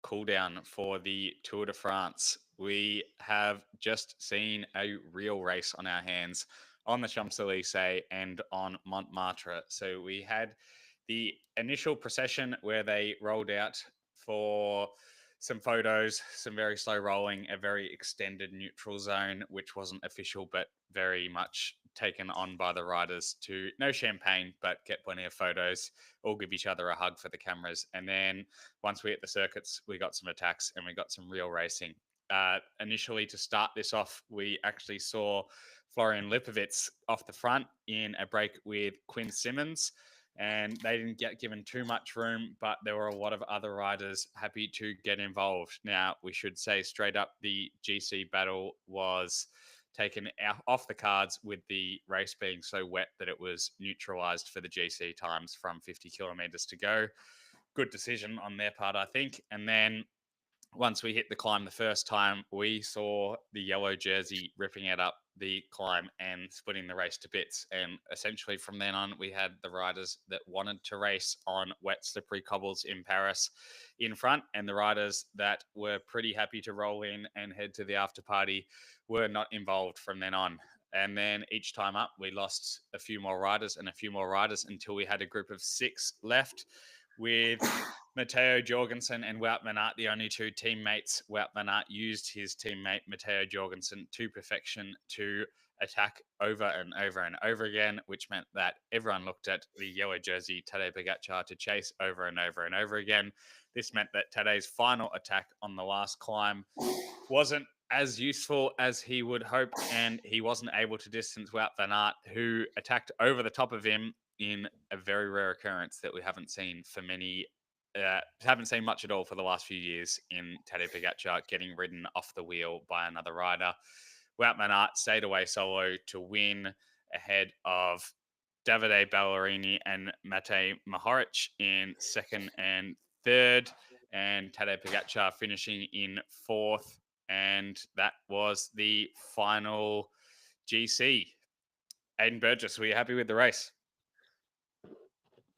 Cooldown for the Tour de France. We have just seen a real race on our hands on the Champs-Élysées and on Montmartre. So we had the initial procession where they rolled out for some photos, some very slow rolling, a very extended neutral zone, which wasn't official, but very much taken on by the riders to no champagne, but get plenty of photos, all give each other a hug for the cameras. And then once we hit the circuits, we got some attacks and we got some real racing. Initially, to start this off, we actually saw Florian Lipovitz off the front in a break with Quinn Simmons, and they didn't get given too much room, but there were a lot of other riders happy to get involved. Now, we should say straight up, the GC battle was taken off the cards with the race being so wet that it was neutralised for the GC times from 50 kilometres to go. Good decision on their part, I think. And then once we hit the climb the first time, we saw the yellow jersey ripping it up the climb and splitting the race to bits. And essentially from then on, we had the riders that wanted to race on wet, slippery cobbles in Paris in front, and the riders that were pretty happy to roll in and head to the after party were not involved from then on. And then each time up, we lost a few more riders and a few more riders until we had a group of 6 left with Matteo Jorgenson and Wout van Aert, the only 2 teammates. Wout van Aert used his teammate Matteo Jorgenson to perfection to attack over and over and over again, which meant that everyone looked at the yellow jersey Tadej Pogacar to chase over and over and over again. This meant that Tadej's final attack on the last climb wasn't as useful as he would hope, and he wasn't able to distance Wout van Aert, who attacked over the top of him in a very rare occurrence that we haven't seen for haven't seen much at all for the last few years in Tadej Pogacar getting ridden off the wheel by another rider. Wout van Aert stayed away solo to win ahead of Davide Ballerini and Matej Mohoric in second and third, and Tadej Pogacar finishing in fourth. And that was the final GC. Aidan Burgess, were you happy with the race?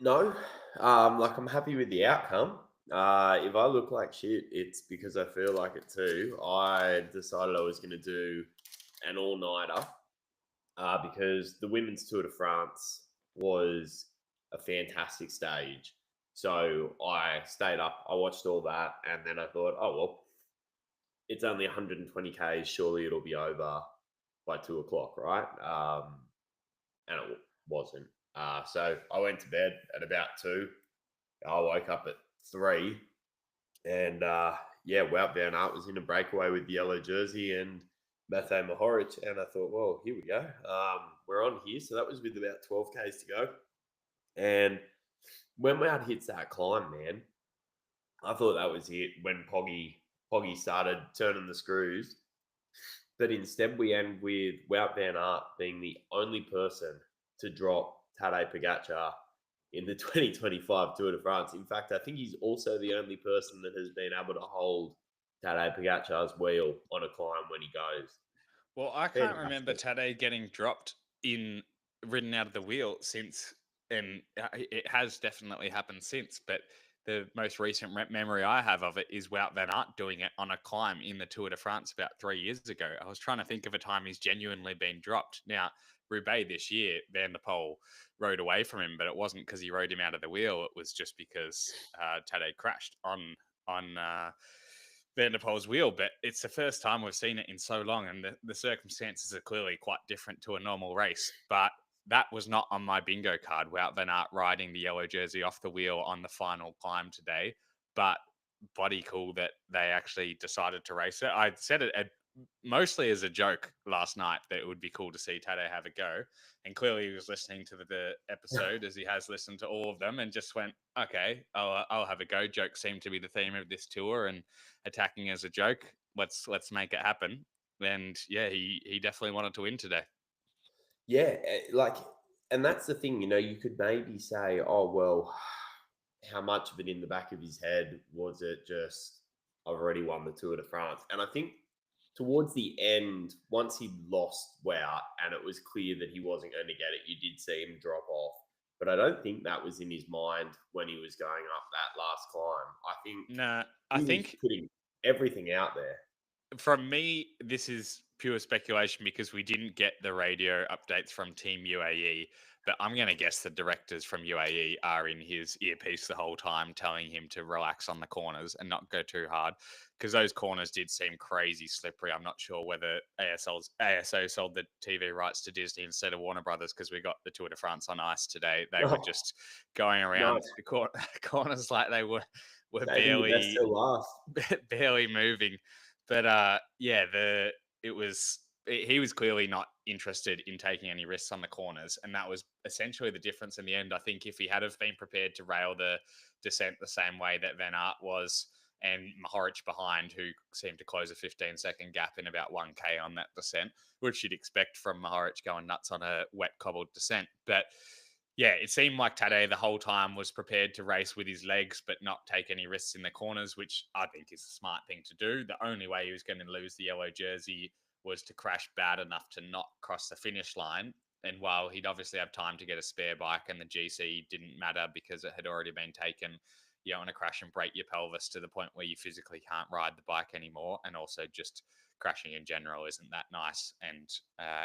No, I'm happy with the outcome. If I look like shit, it's because I feel like it too. I decided I was going to do an all-nighter because the Women's Tour de France was a fantastic stage. So I stayed up, I watched all that, and then I thought, oh, well, it's only 120 Ks, surely it'll be over by 2 o'clock, right? And it wasn't. So I went to bed at about 2. I woke up at 3. And Wout van Aert was in a breakaway with the yellow jersey and Matej Mohoric. And I thought, well, here we go. We're on here. So that was with about 12 Ks to go. And when Wout hits that climb, man, I thought that was it when Poggy started turning the screws. But instead we end with Wout van Aert being the only person to drop Tadej Pogacar in the 2025 Tour de France. In fact, I think he's also the only person that has been able to hold Tadej Pogacar's wheel on a climb when he goes. Well, I can't remember Tadej getting ridden out of the wheel since, and it has definitely happened since, but the most recent memory I have of it is Wout van Aert doing it on a climb in the Tour de France about 3 years ago. I was trying to think of a time he's genuinely been dropped. Now, Roubaix this year, Van der Poel rode away from him, but it wasn't because he rode him out of the wheel. It was just because Tadej crashed on Van der Poel's wheel. But it's the first time we've seen it in so long, and the circumstances are clearly quite different to a normal race. But that was not on my bingo card, Wout van Aert riding the yellow jersey off the wheel on the final climb today. But bloody cool that they actually decided to race it. I said it mostly as a joke last night that it would be cool to see Tadej have a go. And clearly he was listening to the episode as he has listened to all of them and just went, okay, I'll have a go. Jokes seem to be the theme of this tour, and attacking as a joke. Let's make it happen. And yeah, he definitely wanted to win today. Yeah, and that's the thing, you could maybe say, oh, well, how much of it in the back of his head was it just, I've already won the Tour de France? And I think towards the end, once he lost Wout and it was clear that he wasn't going to get it, you did see him drop off. but I don't think that was in his mind when he was going up that last climb. I think Nah, I he was think putting everything out there. from me, this is pure speculation because we didn't get the radio updates from Team UAE. But I'm going to guess the directors from UAE are in his earpiece the whole time, telling him to relax on the corners and not go too hard, because those corners did seem crazy slippery. I'm not sure whether ASO sold the TV rights to Disney instead of Warner Brothers, because we got the Tour de France on ice today. They were just going around Nice. the corners like they were Saving the best till last. barely moving. But yeah, he was clearly not interested in taking any risks on the corners, and that was essentially the difference in the end. I think if he had have been prepared to rail the descent the same way that Van Aert was, and Mohoric behind, who seemed to close a 15-second gap in about 1K on that descent, which you'd expect from Mohoric going nuts on a wet cobbled descent. But yeah, it seemed like Tadej the whole time was prepared to race with his legs, but not take any risks in the corners, which I think is a smart thing to do. The only way he was going to lose the yellow jersey was to crash bad enough to not cross the finish line. And while he'd obviously have time to get a spare bike, and the GC didn't matter because it had already been taken, you don't want to crash and break your pelvis to the point where you physically can't ride the bike anymore. And also just crashing in general isn't that nice. And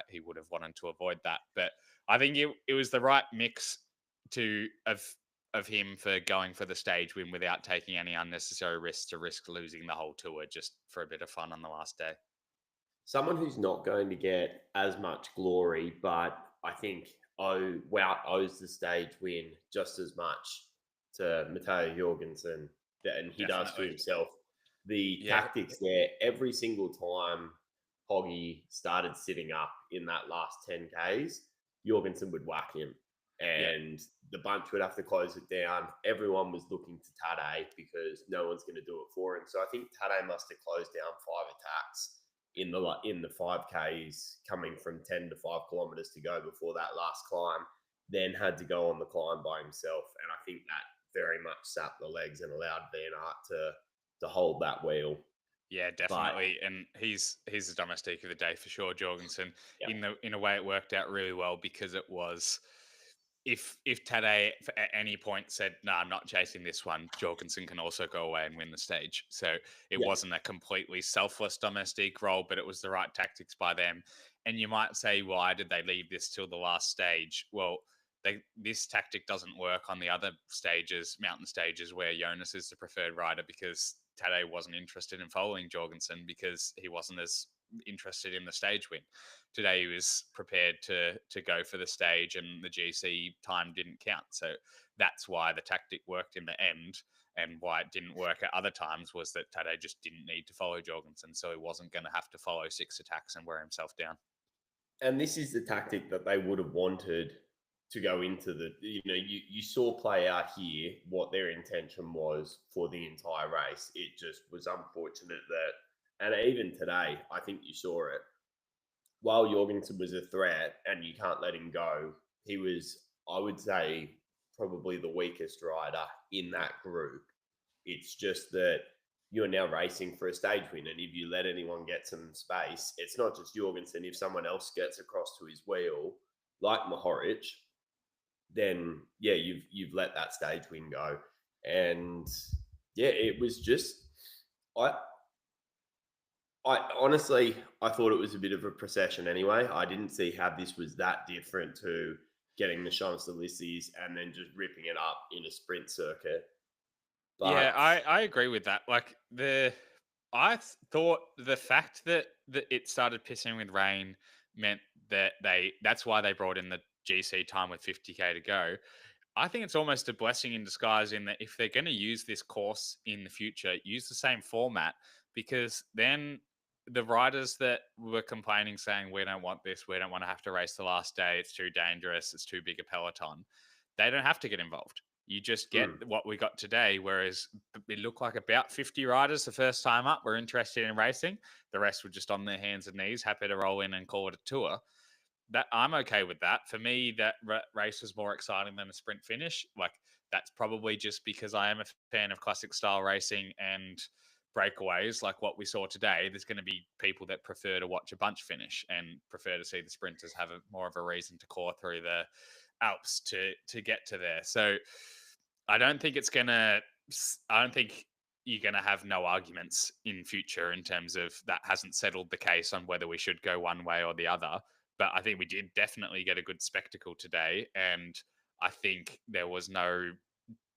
he would have wanted to avoid that. But I think it was the right mix of him for going for the stage win without taking any unnecessary risks to risk losing the whole tour just for a bit of fun on the last day. Someone who's not going to get as much glory, but I think Wout owes the stage win just as much to Matteo Jorgenson than he does to Definitely. himself. The Yeah. tactics there, every single time Hoggy started sitting up in that last 10Ks, Jorgenson would whack him. And the bunch would have to close it down. Everyone was looking to Tadej because no one's going to do it for him. So I think Tadej must have closed down 5 attacks in the 5Ks coming from 10 to 5 kilometers to go before that last climb, then had to go on the climb by himself. And I think that very much sapped the legs and allowed Van Aert to hold that wheel. Yeah, definitely. And he's the domestique of the day for sure, Jorgensen. Yeah. In a way it worked out really well because it was if Tadej at any point said, "No, I'm not chasing this one," Jorgensen can also go away and win the stage. So it wasn't a completely selfless domestique role, but it was the right tactics by them. And you might say, why did they leave this till the last stage? Well, this tactic doesn't work on the other stages, mountain stages, where Jonas is the preferred rider, because Tadej wasn't interested in following Jorgensen because he wasn't as interested in the stage win. Today he was prepared to go for the stage, and the GC time didn't count. So that's why the tactic worked in the end, and why it didn't work at other times was that Tadej just didn't need to follow Jorgensen, so he wasn't going to have to follow 6 attacks and wear himself down. And this is the tactic that they would have wanted to go into you saw play out here what their intention was for the entire race. It just was unfortunate that, and even today, I think you saw it. While Jorgensen was a threat and you can't let him go, he was, I would say, probably the weakest rider in that group. It's just that you're now racing for a stage win, and if you let anyone get some space, it's not just Jorgensen. If someone else gets across to his wheel, like Mohoric, then yeah, you've let that stage win go. And yeah, it was just I honestly I thought it was a bit of a procession anyway. I didn't see how this was that different to getting the Champs-Élysées and then just ripping it up in a sprint circuit. But Yeah, I agree with that. Like thought the fact that it started pissing with rain meant that that's why they brought in the GC time with 50K to go. I think it's almost a blessing in disguise in that if they're going to use this course in the future, use the same format, because then the riders that were complaining, saying, "We don't want this, we don't want to have to race the last day, it's too dangerous, it's too big a peloton," they don't have to get involved. You just get what we got today, whereas it looked like about 50 riders the first time up were interested in racing. The rest were just on their hands and knees, happy to roll in and call it a tour. That I'm okay with that. For me, that race was more exciting than a sprint finish. Like, that's probably just because I am a fan of classic style racing and breakaways like what we saw today. There's going to be people that prefer to watch a bunch finish and prefer to see the sprinters have more of a reason to claw through Alps to get to there. So I don't think it's gonna. I don't think you're gonna have no arguments in future in terms of that hasn't settled the case on whether we should go one way or the other. But I think we did definitely get a good spectacle today, and I think there was no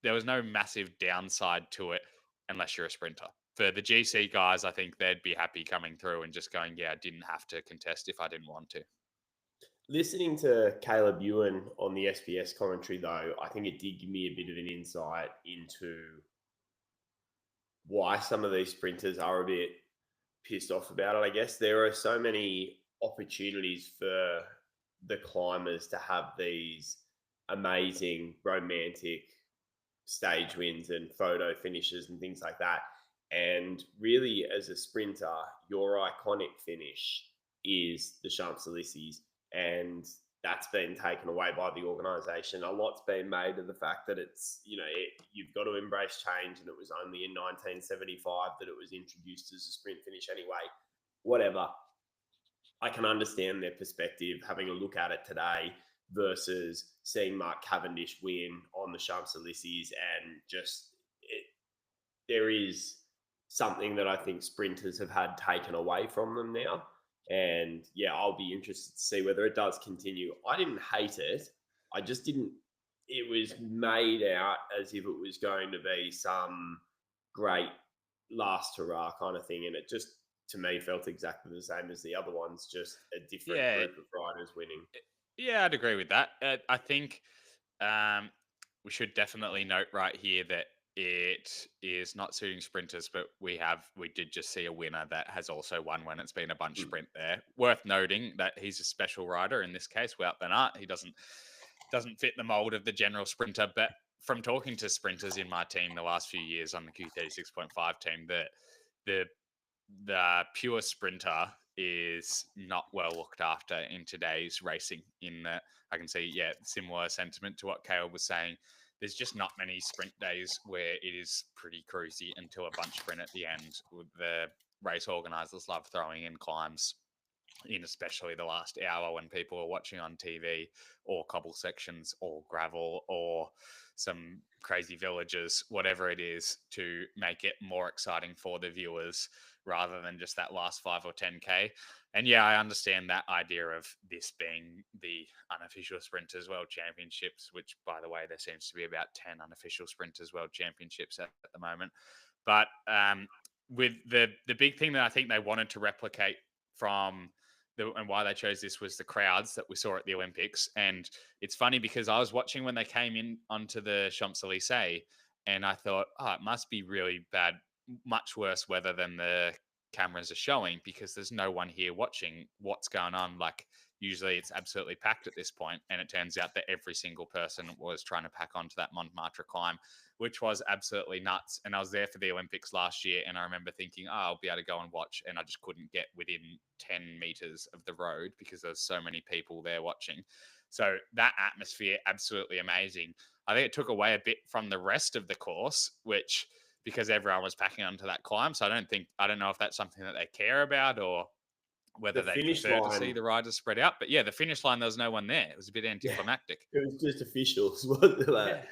massive downside to it unless you're a sprinter. For the GC guys, I think they'd be happy coming through and just going, yeah, I didn't have to contest if I didn't want to. Listening to Caleb Ewan on the SBS commentary, though, I think it did give me a bit of an insight into why some of these sprinters are a bit pissed off about it. I guess there are so many opportunities for the climbers to have these amazing romantic stage wins and photo finishes and things like that. And really, as a sprinter, your iconic finish is the Champs-Élysées. And that's been taken away by the organisation. A lot's been made of the fact that it's, you've got to embrace change. And it was only in 1975 that it was introduced as a sprint finish anyway. Whatever. I can understand their perspective, having a look at it today versus seeing Mark Cavendish win on the Champs-Élysées, and there is something that I think sprinters have had taken away from them now. And yeah, I'll be interested to see whether it does continue. I didn't hate it. I just didn't, it was made out as if it was going to be some great last hurrah kind of thing. And it just, to me, felt exactly the same as the other ones, just a different group of riders winning. Yeah, I'd agree with that. I think we should definitely note right here that it is not suiting sprinters, but we did just see a winner that has also won when it's been a bunch sprint there. Worth noting that he's a special rider in this case, Wout van Aert. He doesn't fit the mold of the general sprinter, but from talking to sprinters in my team the last few years on the Q36.5 team, the pure sprinter is not well looked after in today's racing. In that, I can see, similar sentiment to what Caleb was saying. There's just not many sprint days where it is pretty cruisy until a bunch sprint at the end. The race organisers love throwing in climbs in especially the last hour when people are watching on TV, or cobble sections or gravel or some crazy villages, whatever it is, to make it more exciting for the viewers rather than just that last 5 or 10K. And yeah, I understand that idea of this being the unofficial Sprinters World Championships, which, by the way, there seems to be about 10 unofficial Sprinters World Championships at the moment. But with the big thing that I think they wanted to replicate from and why they chose this was the crowds that we saw at the Olympics. And it's funny because I was watching when they came in onto the Champs-Élysées, and I thought, it must be really bad, much worse weather than the cameras are showing, because there's no one here watching what's going on. Like, usually it's absolutely packed at this point, and it turns out that every single person was trying to pack onto that Montmartre climb, which was absolutely nuts. And I was there for the Olympics last year, and I remember thinking, I'll be able to go and watch, and I just couldn't get within 10 meters of the road because there's so many people there watching. So that atmosphere, absolutely amazing. I think it took away a bit from the rest of the course, which, because everyone was packing onto that climb. So I don't know if that's something that they care about, or whether they prefer to see the riders spread out. But yeah, the finish line, there was no one there. It was a bit anticlimactic. It was just officials, wasn't it? Yeah.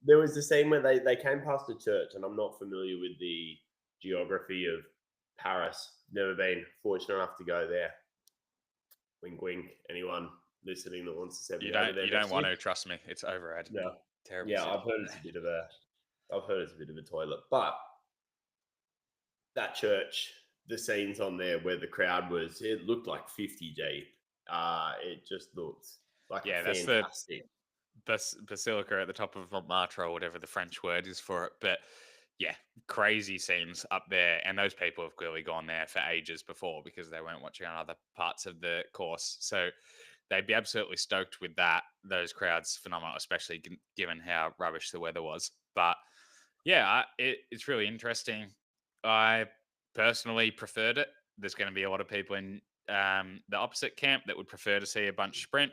There was the scene where they came past a church, and I'm not familiar with the geography of Paris. Never been fortunate enough to go there. Wink, wink. Anyone listening that wants to send me over there? You don't want to, trust me. It's overhead. No. Terrible. Yeah, I've heard it's a bit of a toilet. But that church, the scenes on there where the crowd was, it looked like 50 deep. It just looked like fantastic. That's the basilica at the top of Montmartre, or whatever the French word is for it. But yeah, crazy scenes up there. And those people have clearly gone there for ages before, because they weren't watching on other parts of the course. So they'd be absolutely stoked with that. Those crowds, phenomenal, especially given how rubbish the weather was. But yeah, it's really interesting. I personally preferred it. There's going to be a lot of people in the opposite camp that would prefer to see a bunch sprint.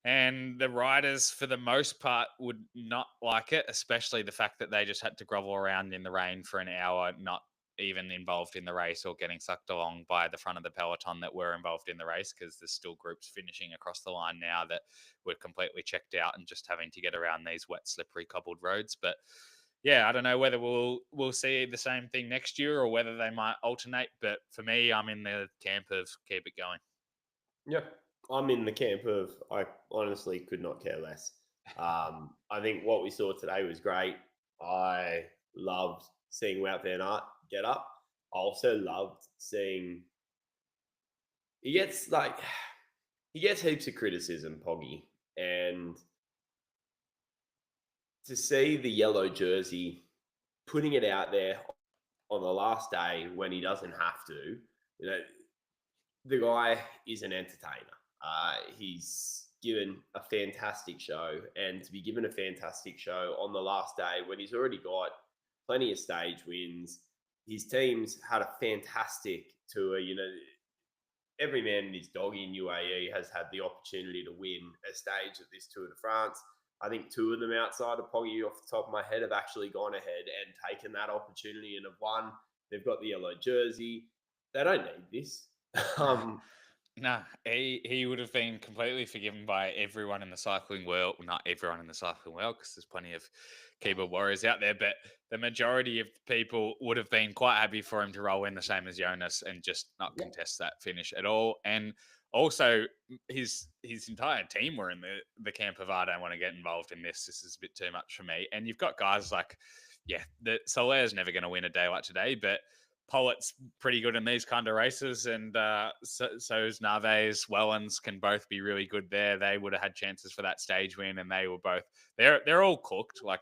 And the riders, for the most part, would not like it, especially the fact that they just had to grovel around in the rain for an hour, not even involved in the race or getting sucked along by the front of the peloton that were involved in the race, because there's still groups finishing across the line now that were completely checked out and just having to get around these wet, slippery, cobbled roads. But yeah, I don't know whether we'll see the same thing next year or whether they might alternate. But for me, I'm in the camp of keep it going. Yep. I'm in the camp of I honestly could not care less. I think what we saw today was great. I loved seeing Wout van Aert get up. I also loved seeing he gets heaps of criticism, Poggy, and to see the yellow jersey putting it out there on the last day when he doesn't have to, you know, the guy is an entertainer. He's given a fantastic show, and to be given a fantastic show on the last day when he's already got plenty of stage wins, his team's had a fantastic tour. You know, every man and his dog in UAE has had the opportunity to win a stage at this Tour de France. I think two of them outside of Poggy off the top of my head have actually gone ahead and taken that opportunity and have won. They've got the yellow jersey. They don't need this. No, he would have been completely forgiven by everyone in the cycling world. Not everyone in the cycling world, because there's plenty of keyboard warriors out there, but the majority of people would have been quite happy for him to roll in the same as Jonas and just not contest that finish at all. And also, his entire team were in the camp of I don't want to get involved in this. This is a bit too much for me. And you've got guys like, the Solaire's never going to win a day like today, but Pollitt's pretty good in these kind of races, and so is Narvaez. Wellens can both be really good there. They would have had chances for that stage win, and they were both they're all cooked. Like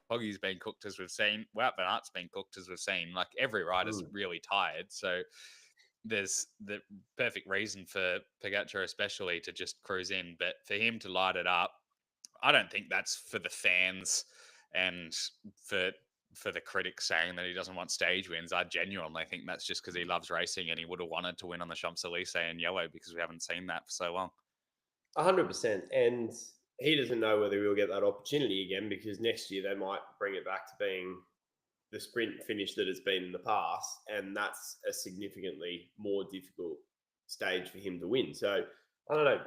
Poggy's been cooked as we've seen. Wout van Aert's been cooked as we've seen. Like every rider's really tired, so there's the perfect reason for Pogacar especially to just cruise in. But for him to light it up, I don't think that's for the fans and for the critics saying that he doesn't want stage wins. I genuinely think that's just because he loves racing and he would have wanted to win on the Champs-Élysées in yellow, because we haven't seen that for so long. 100%. And he doesn't know whether he'll get that opportunity again, because next year they might bring it back to being the sprint finish that it's been in the past. And that's a significantly more difficult stage for him to win. So I don't know,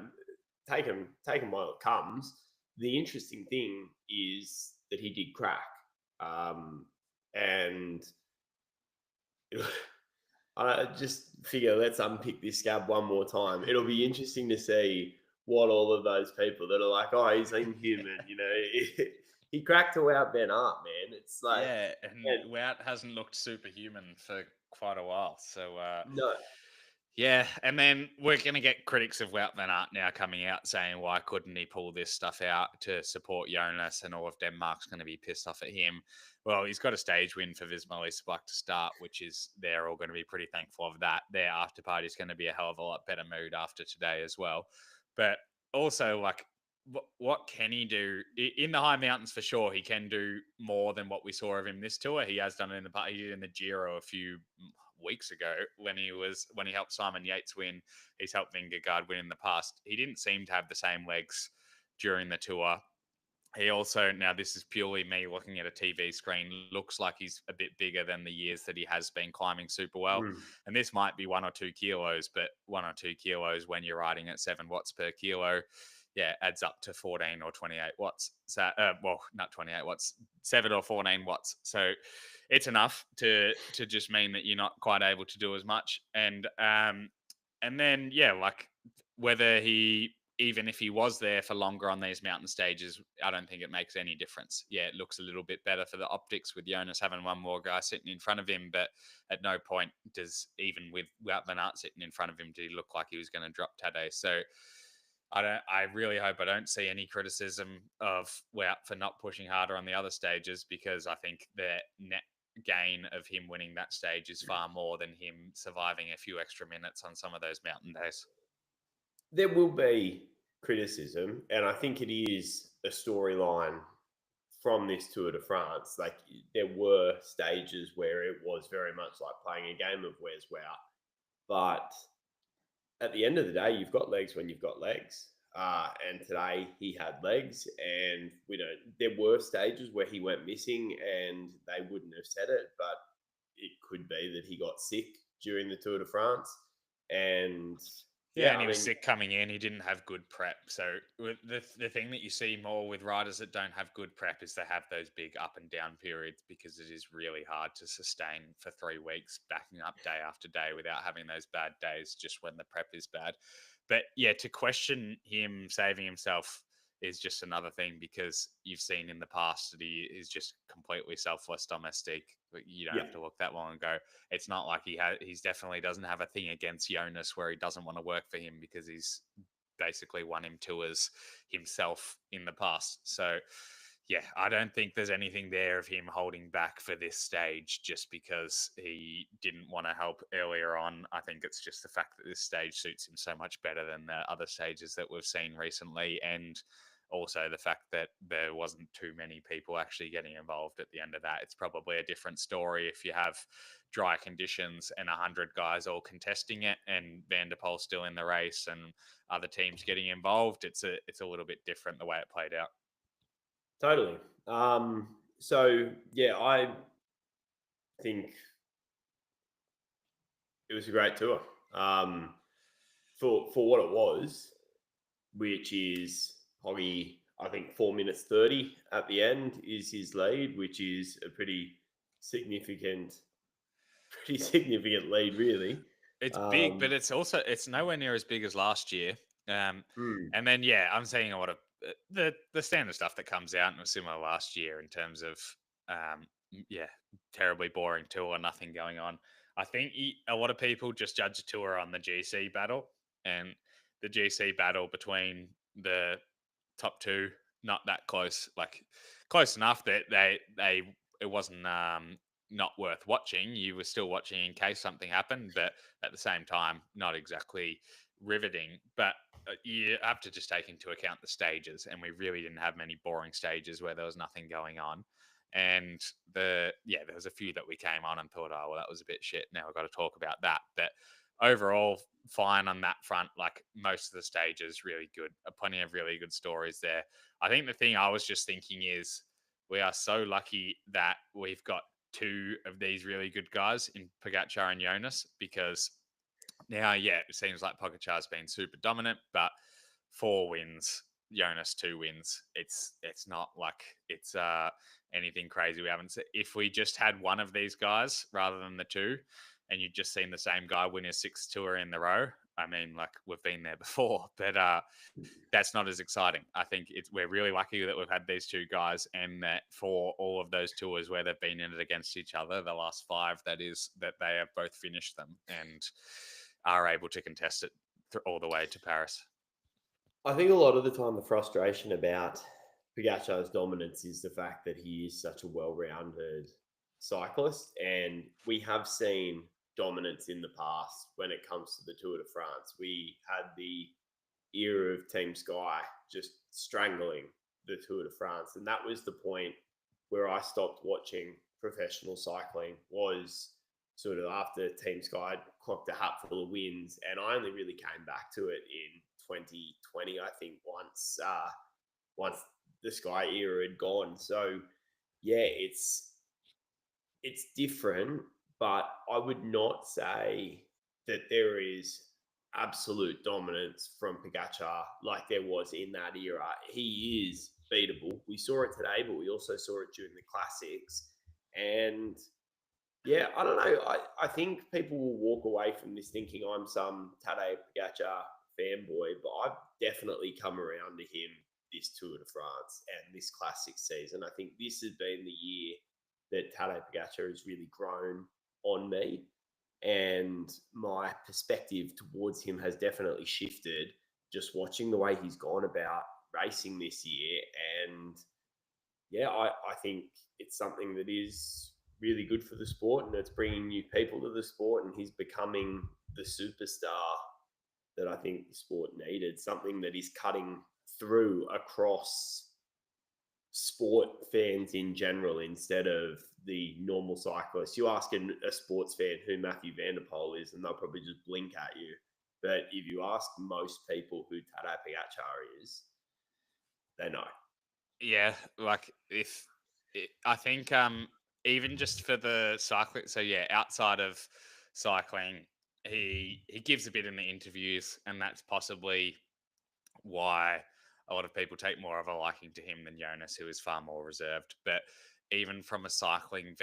take him while it comes. The interesting thing is that he did crack. And I just figure let's unpick this scab one more time. It'll be interesting to see what all of those people that are like, oh, he's inhuman, you know, he cracked to Wout van Aert, man. It's like, and Wout hasn't looked superhuman for quite a while. So no. Yeah, and then we're going to get critics of Wout van Aert now coming out saying, why couldn't he pull this stuff out to support Jonas, and all of Denmark's going to be pissed off at him. Well, he's got a stage win for Visma-Lease to start, which is they're all going to be pretty thankful of that. Their after party is going to be a hell of a lot better mood after today as well. But also, like, what can he do in the high mountains? For sure, he can do more than what we saw of him this tour. He has done it in the past. He did in the Giro a few weeks ago when he helped Simon Yates win. He's helped Vingegaard win in the past. He didn't seem to have the same legs during the tour. He also, now this is purely me looking at a TV screen, looks like he's a bit bigger than the years that he has been climbing super well. And this might be 1 or 2 kilos, but 1 or 2 kilos when you're riding at 7 watts per kilo, adds up to 14 or 28 watts. So, well, not 28 watts, 7 or 14 watts. So it's enough to just mean that you're not quite able to do as much. And then, like whether even if he was there for longer on these mountain stages, I don't think it makes any difference. Yeah, it looks a little bit better for the optics with Jonas having one more guy sitting in front of him, but at no point does, even with Wout van Aert sitting in front of him, did he look like he was going to drop Tadej. So I really hope I don't see any criticism of Wout for not pushing harder on the other stages, because I think the net gain of him winning that stage is far more than him surviving a few extra minutes on some of those mountain days. There will be criticism, and I think it is a storyline from this Tour de France. Like, there were stages where it was very much like playing a game of Where's Wout, but at the end of the day, you've got legs when you've got legs. And today he had legs, and there were stages where he went missing and they wouldn't have said it, but it could be that he got sick during the Tour de France. And yeah, and he was sick coming in. He didn't have good prep. So the thing that you see more with riders that don't have good prep is they have those big up and down periods, because it is really hard to sustain for 3 weeks, backing up day after day without having those bad days just when the prep is bad. But yeah, to question him saving himself is just another thing, because you've seen in the past that he is just completely selfless domestic. You don't have to look that long ago. It's not like he's definitely doesn't have a thing against Jonas where he doesn't want to work for him, because he's basically won him tours himself in the past. So yeah, I don't think there's anything there of him holding back for this stage just because he didn't want to help earlier on. I think it's just the fact that this stage suits him so much better than the other stages that we've seen recently, and also the fact that there wasn't too many people actually getting involved at the end of that. It's probably a different story if you have dry conditions and 100 guys all contesting it and Van der Poel's still in the race and other teams getting involved. It's a little bit different the way it played out. Totally. So yeah, I think it was a great tour. For what it was, which is Hoggy, I think 4 minutes 30 at the end is his lead, which is a pretty significant lead, really. It's big, but it's nowhere near as big as last year. And then yeah, I'm seeing a lot of the standard stuff that comes out and was similar last year in terms of terribly boring tour, nothing going on. I think a lot of people just judge a tour on the GC battle, and the GC battle between the top two, not that close, like close enough that it wasn't not worth watching. You were still watching in case something happened, but at the same time, not exactly riveting. But you have to just take into account the stages, and we really didn't have many boring stages where there was nothing going on. And there was a few that we came on and thought, oh well, that was a bit shit. Now we've got to talk about that. But overall, fine on that front. Like most of the stages, really good. Plenty of really good stories there. I think the thing I was just thinking is we are so lucky that we've got two of these really good guys in Pogacar and Jonas, because now, it seems like Pogacar's been super dominant, but 4 wins, Jonas 2 wins. It's not like it's anything crazy. We haven't seen. If we just had one of these guys rather than the two, and you'd just seen the same guy win his 6th tour in the row, I mean, like we've been there before, but that's not as exciting. I think we're really lucky that we've had these two guys, and that for all of those tours where they've been in it against each other, the last 5, that they have both finished them and are able to contest it all the way to Paris. I think a lot of the time the frustration about Pogacar's dominance is the fact that he is such a well-rounded cyclist, and we have seen dominance in the past when it comes to the Tour de France. We had the era of Team Sky just strangling the Tour de France, and that was the point where I stopped watching professional cycling, was sort of after Team Sky clocked a hatful of wins, and I only really came back to it in 2020, I think, once the Sky era had gone. So yeah, it's different, but I would not say that there is absolute dominance from Pogacar like there was in that era. He is beatable. We saw it today, but we also saw it during the classics. And yeah, I don't know. I think people will walk away from this thinking I'm some Tadej Pogacar fanboy, but I've definitely come around to him this Tour de France and this classic season. I think this has been the year that Tadej Pogacar has really grown on me, and my perspective towards him has definitely shifted just watching the way he's gone about racing this year. And yeah, I think it's something that is really good for the sport, and it's bringing new people to the sport, and he's becoming the superstar that I think the sport needed, something that is cutting through across sport fans in general instead of the normal cyclists. You ask a sports fan who Matthew Van der Poel is, and they'll probably just blink at you. But if you ask most people who Tadej Pogacar is, they know. Yeah, like I think even just for the cycling. So yeah, outside of cycling, he gives a bit in the interviews, and that's possibly why a lot of people take more of a liking to him than Jonas, who is far more reserved. But even from a cycling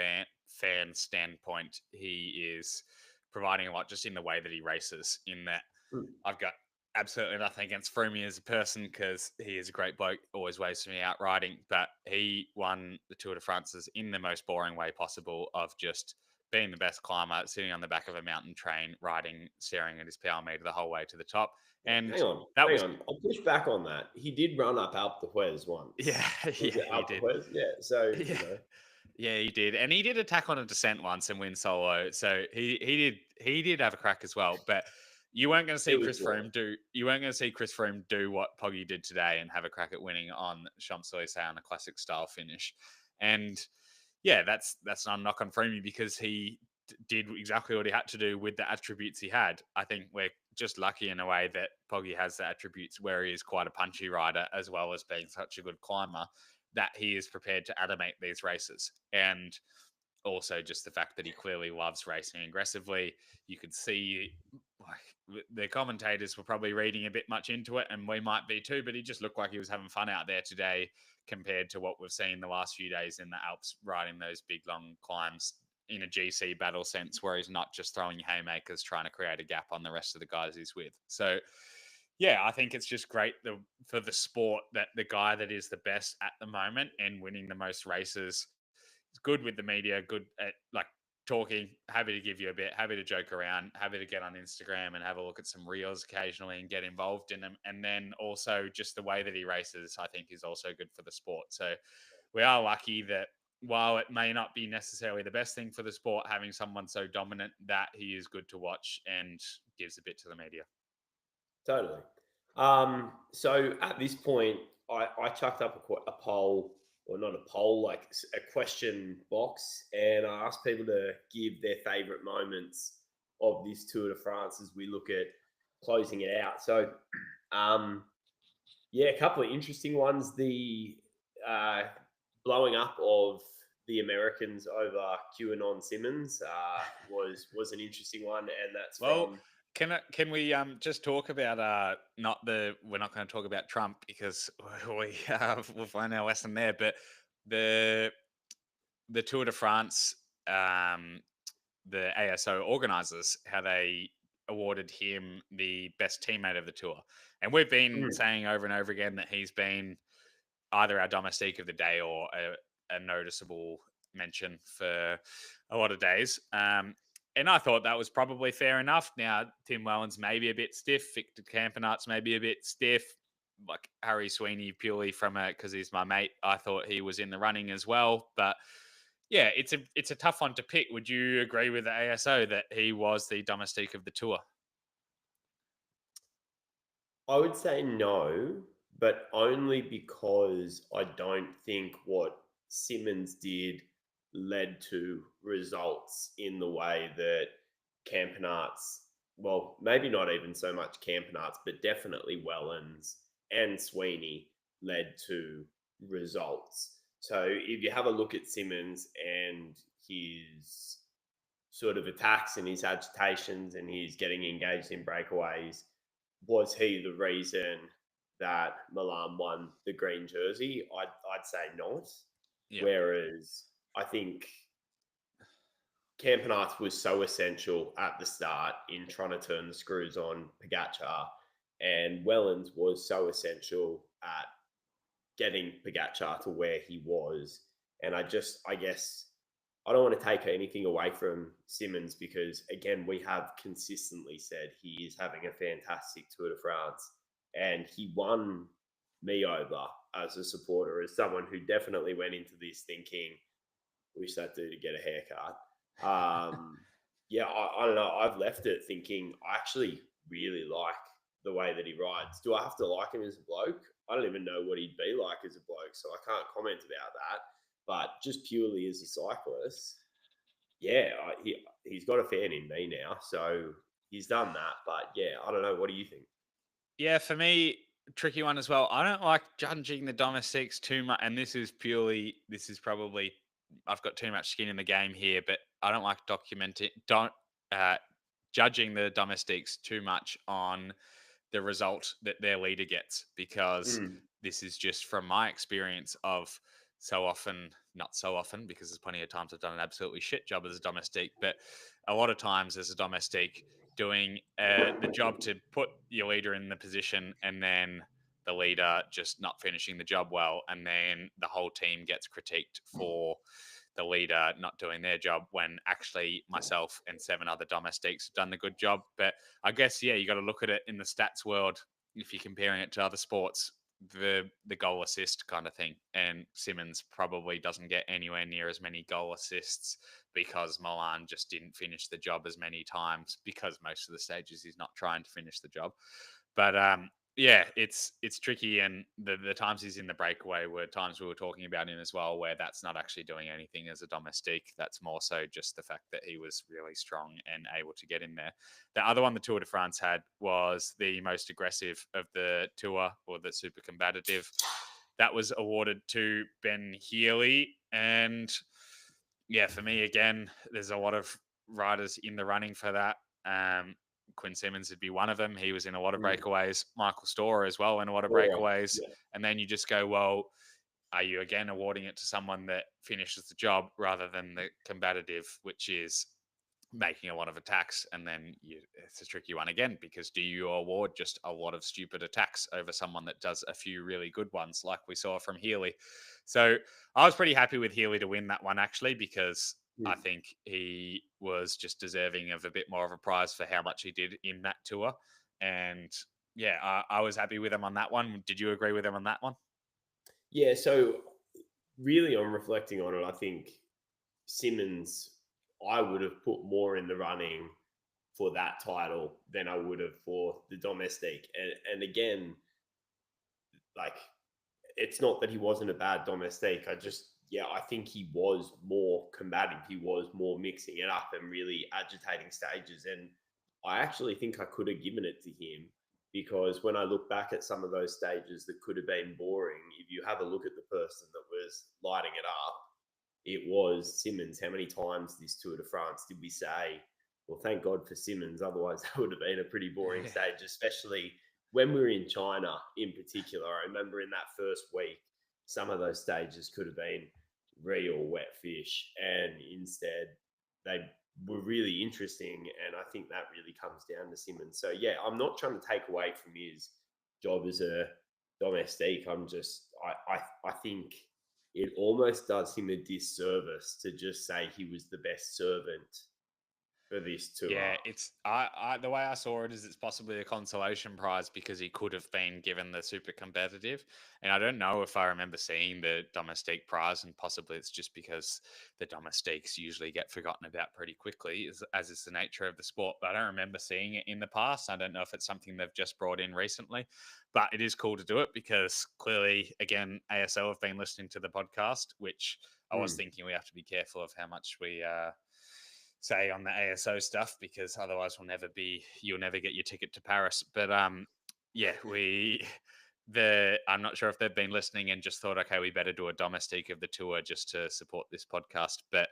fan standpoint, he is providing a lot just in the way that he races. In that, Mm. I've got absolutely nothing against Froomey as a person because he is a great bloke, always waves me out riding. But he won the Tour de France's in the most boring way possible of just being the best climber, sitting on the back of a mountain train, riding, staring at his power meter the whole way to the top. And Hang on, that hang was, on. I'll push back on that. He did run up Alpe d'Huez yeah, once. Was yeah, it he Alpe did. d'Huez? Yeah. So, Yeah. Yeah, he did, and he did attack on a descent once and win solo. So he did have a crack as well. But you weren't going to see it was Chris boring. Froome do. You weren't going to see Chris Froome do what Poggy did today and have a crack at winning on Champs-Élysées on a classic style finish. And yeah, that's not a knock on Froome because he did exactly what he had to do with the attributes he had. I think we're just lucky in a way that Poggy has the attributes where he is quite a punchy rider as well as being such a good climber that he is prepared to animate these races. And also just the fact that he clearly loves racing aggressively. You could see like the commentators were probably reading a bit much into it, and we might be too, but he just looked like he was having fun out there today compared to what we've seen the last few days in the Alps, riding those big long climbs in a GC battle sense where he's not just throwing haymakers trying to create a gap on the rest of the guys he's with. So yeah, I think it's just great for the sport that the guy that is the best at the moment and winning the most races is good with the media, good at like talking, happy to give you a bit, happy to joke around, happy to get on Instagram and have a look at some reels occasionally and get involved in them. And then also just the way that he races, I think is also good for the sport. So we are lucky that while it may not be necessarily the best thing for the sport, having someone so dominant that he is good to watch and gives a bit to the media. Totally. So at this point, I chucked up a poll, or not a poll, like a question box, and I asked people to give their favorite moments of this Tour de France as we look at closing it out. So, yeah, a couple of interesting ones. The uh, blowing up of the Americans over QAnon Simmons was an interesting one, and that's Well, from can we just talk about not the we're not going to talk about Trump because we'll find our lesson there, but the Tour de France, the ASO organizers, how they awarded him the best teammate of the tour, and we've been Mm, saying over and over again that he's been either our domestique of the day or a noticeable mention for a lot of days. And I thought that was probably fair enough. Now, Tim Wellens maybe a bit stiff, Victor Campenaerts maybe a bit stiff, like Harry Sweeney purely from because he's my mate. I thought he was in the running as well, but yeah, it's a tough one to pick. Would you agree with the ASO that he was the domestique of the tour? I would say no, but only because I don't think what Simmons did led to results in the way that Campenaerts, well, maybe not even so much Campenaerts, but definitely Wellens and Sweeney led to results. So if you have a look at Simmons and his sort of attacks and his agitations and his getting engaged in breakaways, was he the reason that Milan won the green jersey? I'd say not. Yeah. Whereas I think Campenaerts was so essential at the start in trying to turn the screws on Pogacar, and Wellens was so essential at getting Pogacar to where he was. And I guess I don't want to take anything away from Simmons because, again, we have consistently said he is having a fantastic Tour de France, and he won me over as a supporter, as someone who definitely went into this thinking, wish that dude to get a haircut. Yeah, I don't know. I've left it thinking I actually really like the way that he rides. Do I have to like him as a bloke? I don't even know what he'd be like as a bloke, so I can't comment about that. But just purely as a cyclist, yeah, he's got a fan in me now, so he's done that. But yeah, I don't know. What do you think? Yeah, for me, tricky one as well. I don't like judging the domestics too much, and this is probably I've got too much skin in the game here, but I don't like don't judging the domestiques too much on the result that their leader gets, because Mm. this is just from my experience of so often, not so often, because there's plenty of times I've done an absolutely shit job as a domestique, but a lot of times as a domestique, doing the job to put your leader in the position and then the leader just not finishing the job well, and then the whole team gets critiqued for the leader not doing their job when actually myself and 7 other domestiques have done the good job. But I guess, yeah, you got to look at it in the stats world. If you're comparing it to other sports, the goal assist kind of thing, and Simmons probably doesn't get anywhere near as many goal assists because Milan just didn't finish the job as many times, because most of the stages he's not trying to finish the job. But yeah, it's tricky, and the times he's in the breakaway were times we were talking about him as well, where that's not actually doing anything as a domestique. That's more so just the fact that he was really strong and able to get in there. The other one the Tour de France had was the most aggressive of the tour, or the super combative. That was awarded to Ben Healy, and yeah, for me again, there's a lot of riders in the running for that. Quinn Simmons would be one of them. He was in a lot of Mm. breakaways. Michael Storer as well in a lot of All right. breakaways. Yeah. And then you just go, well, are you again awarding it to someone that finishes the job rather than the combative, which is making a lot of attacks? And then it's a tricky one again, because do you award just a lot of stupid attacks over someone that does a few really good ones, like we saw from Healy? So I was pretty happy with Healy to win that one, actually, because I Mm. think he was just deserving of a bit more of a prize for how much he did in that tour. And yeah, I was happy with him on that one. Did you agree with him on that one? Yeah. So really, on reflecting on it, I think Simmons, I would have put more in the running for that title than I would have for the domestique. And again, like, it's not that he wasn't a bad domestique. I think he was more combative. He was more mixing it up and really agitating stages. And I actually think I could have given it to him, because when I look back at some of those stages that could have been boring, if you have a look at the person that was lighting it up, it was Simmons. How many times this Tour de France did we say, well, thank God for Simmons, otherwise that would have been a pretty boring Yeah. stage, especially when we were in China in particular. I remember in that first week, some of those stages could have been real wet fish, and instead they were really interesting. And I think that really comes down to Simmons. So yeah, I'm not trying to take away from his job as a domestique. I think it almost does him a disservice to just say he was the best servant for this tour. Yeah, it's I the way I saw it is it's possibly a consolation prize because he could have been given the super competitive. And I don't know if I remember seeing the domestique prize, and possibly it's just because the domestiques usually get forgotten about pretty quickly, as is the nature of the sport. But I don't remember seeing it in the past. I don't know if it's something they've just brought in recently, but it is cool to do it because clearly, again, ASL have been listening to the podcast, which I was Mm. thinking we have to be careful of how much we say on the ASO stuff, because otherwise you'll never get your ticket to Paris. But yeah, I'm not sure if they've been listening and just thought, okay, we better do a domestique of the tour just to support this podcast. But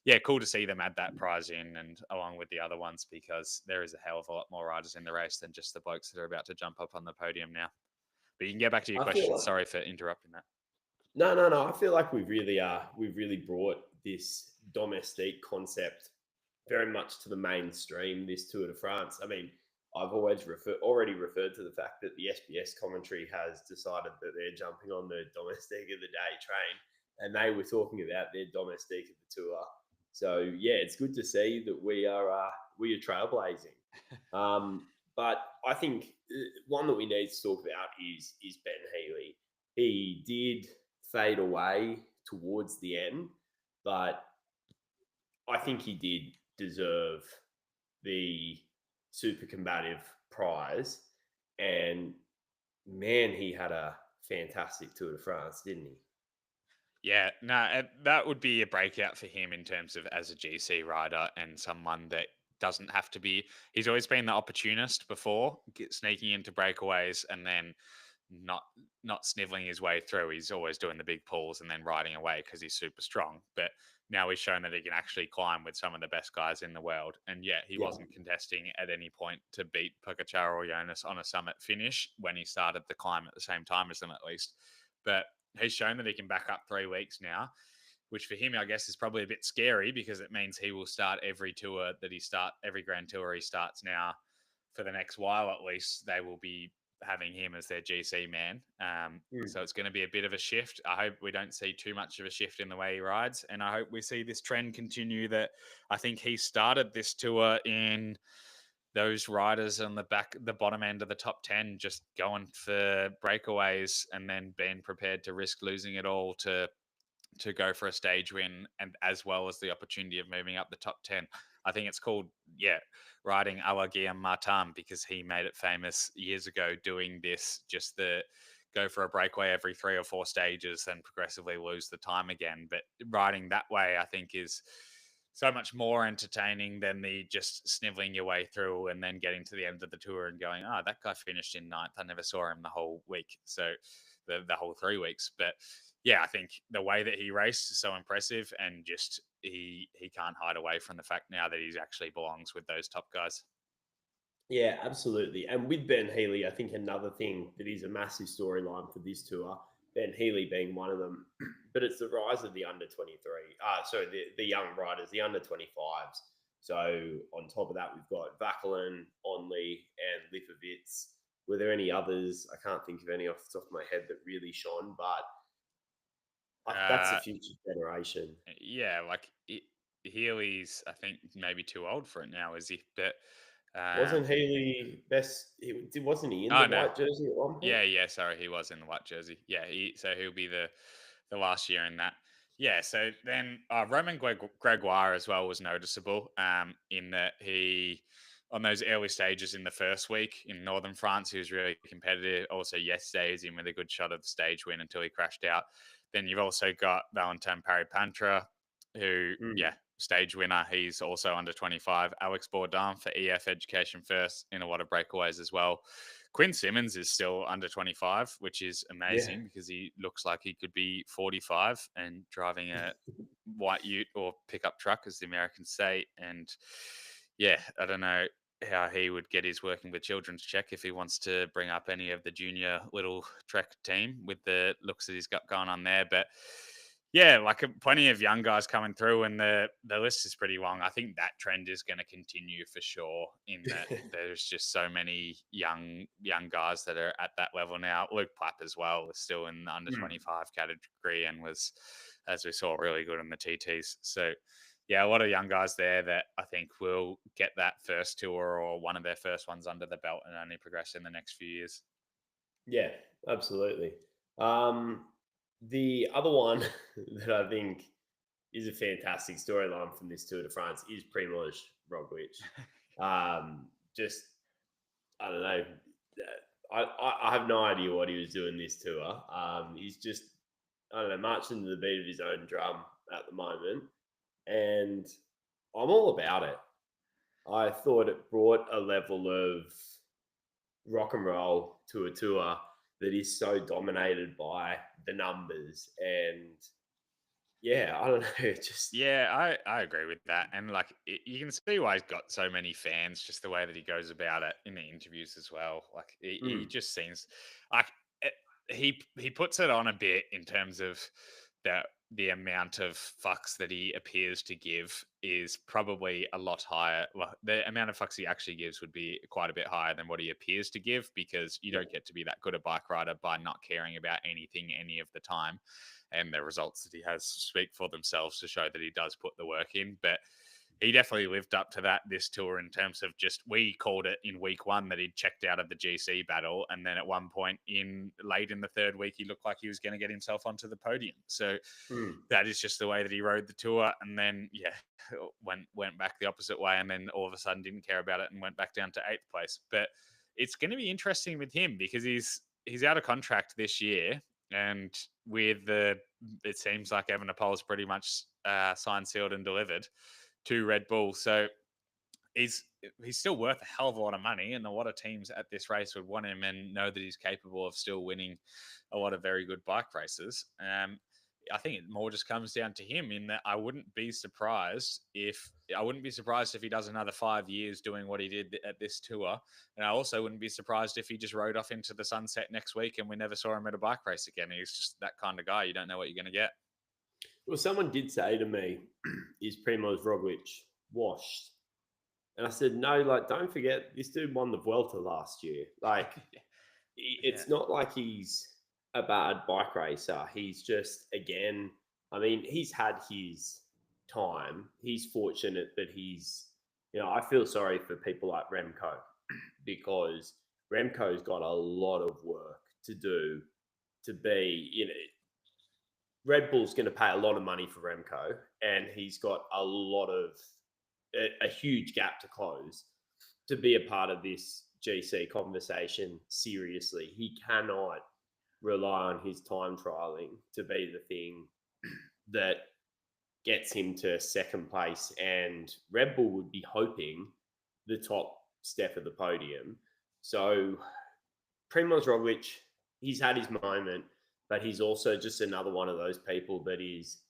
yeah, cool to see them add that prize in, and along with the other ones, because there is a hell of a lot more riders in the race than just the blokes that are about to jump up on the podium now. But you can get back to your I feel question. like Sorry for interrupting that. no. I feel like we've really brought this domestique concept very much to the mainstream this Tour de France. I mean, I've already referred to the fact that the SBS commentary has decided that they're jumping on the domestique of the day train, and they were talking about their domestique of the tour. So yeah, it's good to see that we are trailblazing. But I think one that we need to talk about is Ben Healy. He did fade away towards the end, but I think he did deserve the super combative prize. And man, he had a fantastic Tour de France, didn't he? Yeah, no, that would be a breakout for him in terms of as a GC rider, and someone that doesn't have to be. He's always been the opportunist before, sneaking into breakaways and then not not sniveling his way through. He's always doing the big pulls and then riding away because he's super strong. But now he's shown that he can actually climb with some of the best guys in the world. And yet he Yeah. wasn't contesting at any point to beat Pogacar or Jonas on a summit finish when he started the climb at the same time as them, at least. But he's shown that he can back up 3 weeks now, which for him, I guess, is probably a bit scary because it means he will start every every Grand Tour he starts now for the next while at least. They will be having him as their GC man. Mm. So it's going to be a bit of a shift. I hope we don't see too much of a shift in the way he rides. And I hope we see this trend continue that I think he started this tour in those riders on the bottom end of the top 10, just going for breakaways and then being prepared to risk losing it all to go for a stage win, and as well as the opportunity of moving up the top 10. I think it's called, riding a la Guillaume Martin, because he made it famous years ago doing this, just the go for a breakaway every 3 or 4 stages and progressively lose the time again. But riding that way, I think, is so much more entertaining than the just sniveling your way through and then getting to the end of the tour and going, oh, that guy finished in ninth. I never saw him the whole week. So the whole 3 weeks. But yeah, I think the way that he raced is so impressive, and just he can't hide away from the fact now that he actually belongs with those top guys. Yeah, absolutely. And with Ben Healy, I think another thing that is a massive storyline for this tour, Ben Healy being one of them, but it's the rise of the under 23. Sorry, the young riders, the under 25s. So on top of that, we've got Vacalin, Onley, and Lipowitz. Were there any others? I can't think of any off the top of my head that really shone, but that's the Uh, future generation. yeah, like Healy's, I think, maybe too old for it now, is he? But Wasn't Healy best? Wasn't he in the oh no, white jersey at one point? yeah, sorry, he was in the white jersey. Yeah, so he'll be the last year in that. Yeah, so then Roman Gregoire as well was noticeable, in that he, on those early stages in the first week in northern France, he was really competitive. Also, yesterday he was in with a good shot of the stage win until he crashed out. Then you've also got Valentin Paripantra, who, Mm. stage winner. He's also under 25. Alex Bourdin for EF Education First in a lot of breakaways as well. Quinn Simmons is still under 25, which is Yeah. amazing because he looks like he could be 45 and driving a white ute or pickup truck, as the Americans say. And yeah, I don't know how he would get his working with children's check if he wants to bring up any of the junior little Trek team with the looks that he's got going on there. But yeah, like plenty of young guys coming through, and the list is pretty long. I think that trend is going to continue for sure. In that there's just so many young guys that are at that level now. Luke Plapp as well is still in the under Mm. 25 category and was, as we saw, really good in the TTs. So yeah, a lot of young guys there that I think will get that first tour or one of their first ones under the belt and only progress in the next few years. Yeah, absolutely. Um, the other one that I think is a fantastic storyline from this Tour de France is Primož Roglic. Just, I don't know. I have no idea what he was doing this tour. He's just, I don't know, marching to the beat of his own drum at the moment. And I'm all about it. I thought it brought a level of rock and roll to a tour that is so dominated by the numbers. And yeah, I don't know, just Yeah, I agree with that. And like you can see why he's got so many fans, just the way that he goes about it in the interviews as well. Like he mm, just seems like he puts it on a bit in terms of the amount of fucks that he appears to give is probably a lot higher. Well, the amount of fucks he actually gives would be quite a bit higher than what he appears to give, because you yeah, don't get to be that good a bike rider by not caring about anything any of the time. And the results that he has speak for themselves to show that he does put the work in. But he definitely lived up to that this tour, in terms of just, we called it in week one that he'd checked out of the GC battle, and then at one point in late in the third week he looked like he was going to get himself onto the podium. So mm, that is just the way that he rode the tour. And then went back the opposite way, and then all of a sudden didn't care about it and went back down to 8th place. But it's going to be interesting with him because he's out of contract this year, and with it seems like Evenepoel's pretty much signed, sealed, and delivered to Red Bull. So he's still worth a hell of a lot of money, and a lot of teams at this race would want him and know that he's capable of still winning a lot of very good bike races. I think it more just comes down to him in that I wouldn't be surprised if he does another 5 years doing what he did at this tour, and I also wouldn't be surprised if he just rode off into the sunset next week and we never saw him at a bike race again. He's just that kind of guy. You don't know what you're going to get. Well, someone did say to me, "Is Primoz Roglic washed?" And I said, "No, like, don't forget, this dude won the Vuelta last year. Like, it's not like he's a bad bike racer. He's just, again, I mean, he's had his time. He's fortunate that I feel sorry for people like Remco because Remco's got a lot of work to do to be, Red Bull's going to pay a lot of money for Remco, and he's got a huge gap to close to be a part of this GC conversation seriously. He cannot rely on his time trialing to be the thing that gets him to second place, and Red Bull would be hoping the top step of the podium. So Primoz Roglic, he's had his moment, but he's also just another one of those people that is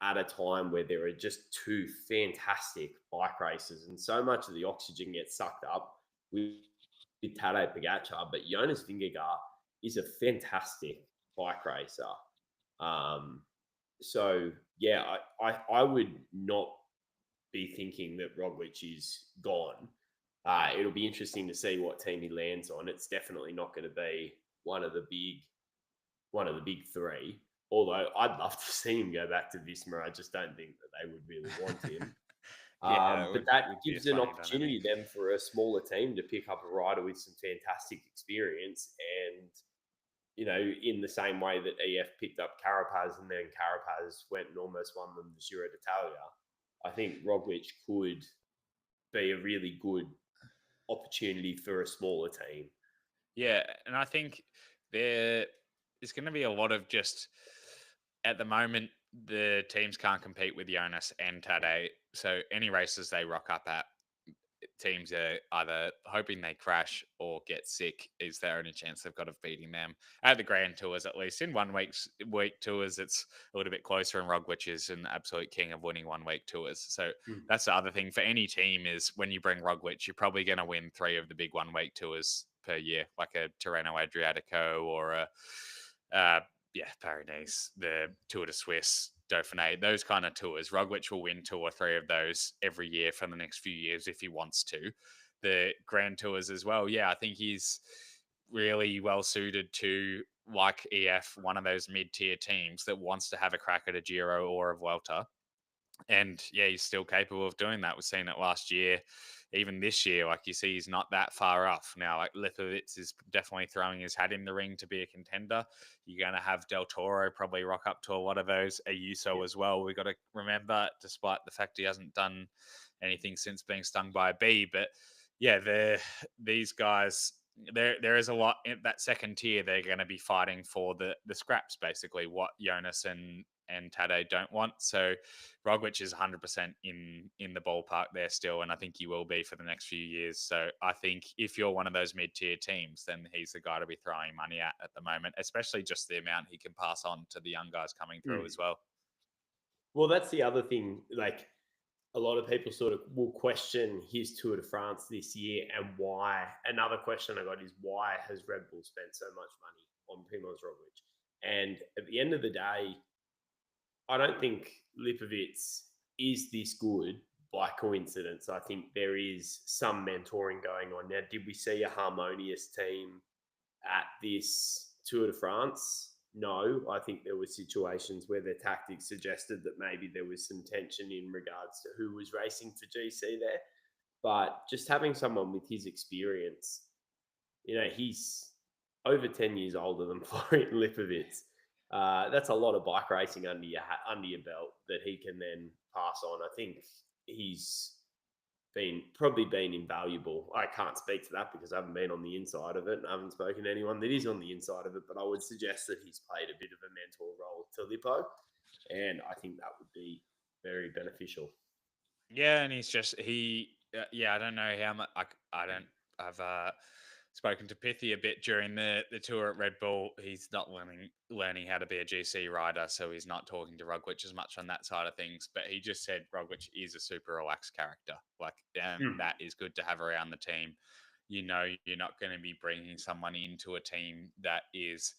at a time where there are just two fantastic bike races, and so much of the oxygen gets sucked up with Tadej Pogacar, but Jonas Vingegaard is a fantastic bike racer. So yeah, I would not be thinking that Roglic is gone. It'll be interesting to see what team he lands on. It's definitely not going to be one of the big three. Although I'd love to see him go back to Visma, I just don't think that they would really want him. But that gives an opportunity then for a smaller team to pick up a rider with some fantastic experience. And, in the same way that EF picked up Carapaz and then Carapaz went and almost won them the Giro d'Italia, I think Roglic could be a really good opportunity for a smaller team. Yeah, and I think there's going to be a lot of just, at the moment, the teams can't compete with Jonas and Tadej. So any races they rock up at, teams are either hoping they crash or get sick is their only chance they've got of beating them. At the Grand Tours, at least. In week tours, it's a little bit closer, and Roglic is an absolute king of winning 1 week tours. So that's the other thing for any team is when you bring Roglic, you're probably going to win 3 of the big 1 week tours per year, like a Tirreno Adriatico or a Paris-Nice, the Tour de Suisse, Dauphiné, those kind of tours. Roglic will win 2 or 3 of those every year for the next few years if he wants to. The Grand Tours as well. Yeah, I think he's really well suited to, like EF, one of those mid-tier teams that wants to have a crack at a Giro or a Vuelta. And yeah, he's still capable of doing that. We've seen it last year. Even this year, like you see, he's not that far off. Now, like Lipovic is definitely throwing his hat in the ring to be a contender. You're going to have Del Toro probably rock up to a lot of those. Ayuso as well. We've got to remember, despite the fact he hasn't done anything since being stung by a bee. But yeah, these guys, there is a lot in that second tier. They're going to be fighting for the scraps, basically, what Jonas and Tadej don't want. So Roglic is 100% in the ballpark there still, and I think he will be for the next few years. So I think if you're one of those mid-tier teams, then he's the guy to be throwing money at the moment, especially just the amount he can pass on to the young guys coming through as well. Well, that's the other thing. Like, a lot of people sort of will question his Tour de France this year and why. Another question I got is why has Red Bull spent so much money on Primoz Roglic? And at the end of the day, I don't think Lipovic is this good by coincidence. I think there is some mentoring going on. Now, did we see a harmonious team at this Tour de France? No, I think there were situations where their tactics suggested that maybe there was some tension in regards to who was racing for GC there. But just having someone with his experience, he's over 10 years older than Florian Lipovic. That's a lot of bike racing under your belt that he can then pass on. I think he's probably been invaluable. I can't speak to that because I haven't been on the inside of it and I haven't spoken to anyone that is on the inside of it, but I would suggest that he's played a bit of a mentor role to Lippo, and I think that would be very beneficial. Yeah, and he's just, he Yeah, I don't know how much. I don't. I've spoken to Pithy a bit during the tour at Red Bull. He's not learning how to be a GC rider, so he's not talking to Roglic as much on that side of things. But he just said Roglic is a super relaxed character. Like, Mm. that is good to have around the team. You know, you're not going to be bringing someone into a team that is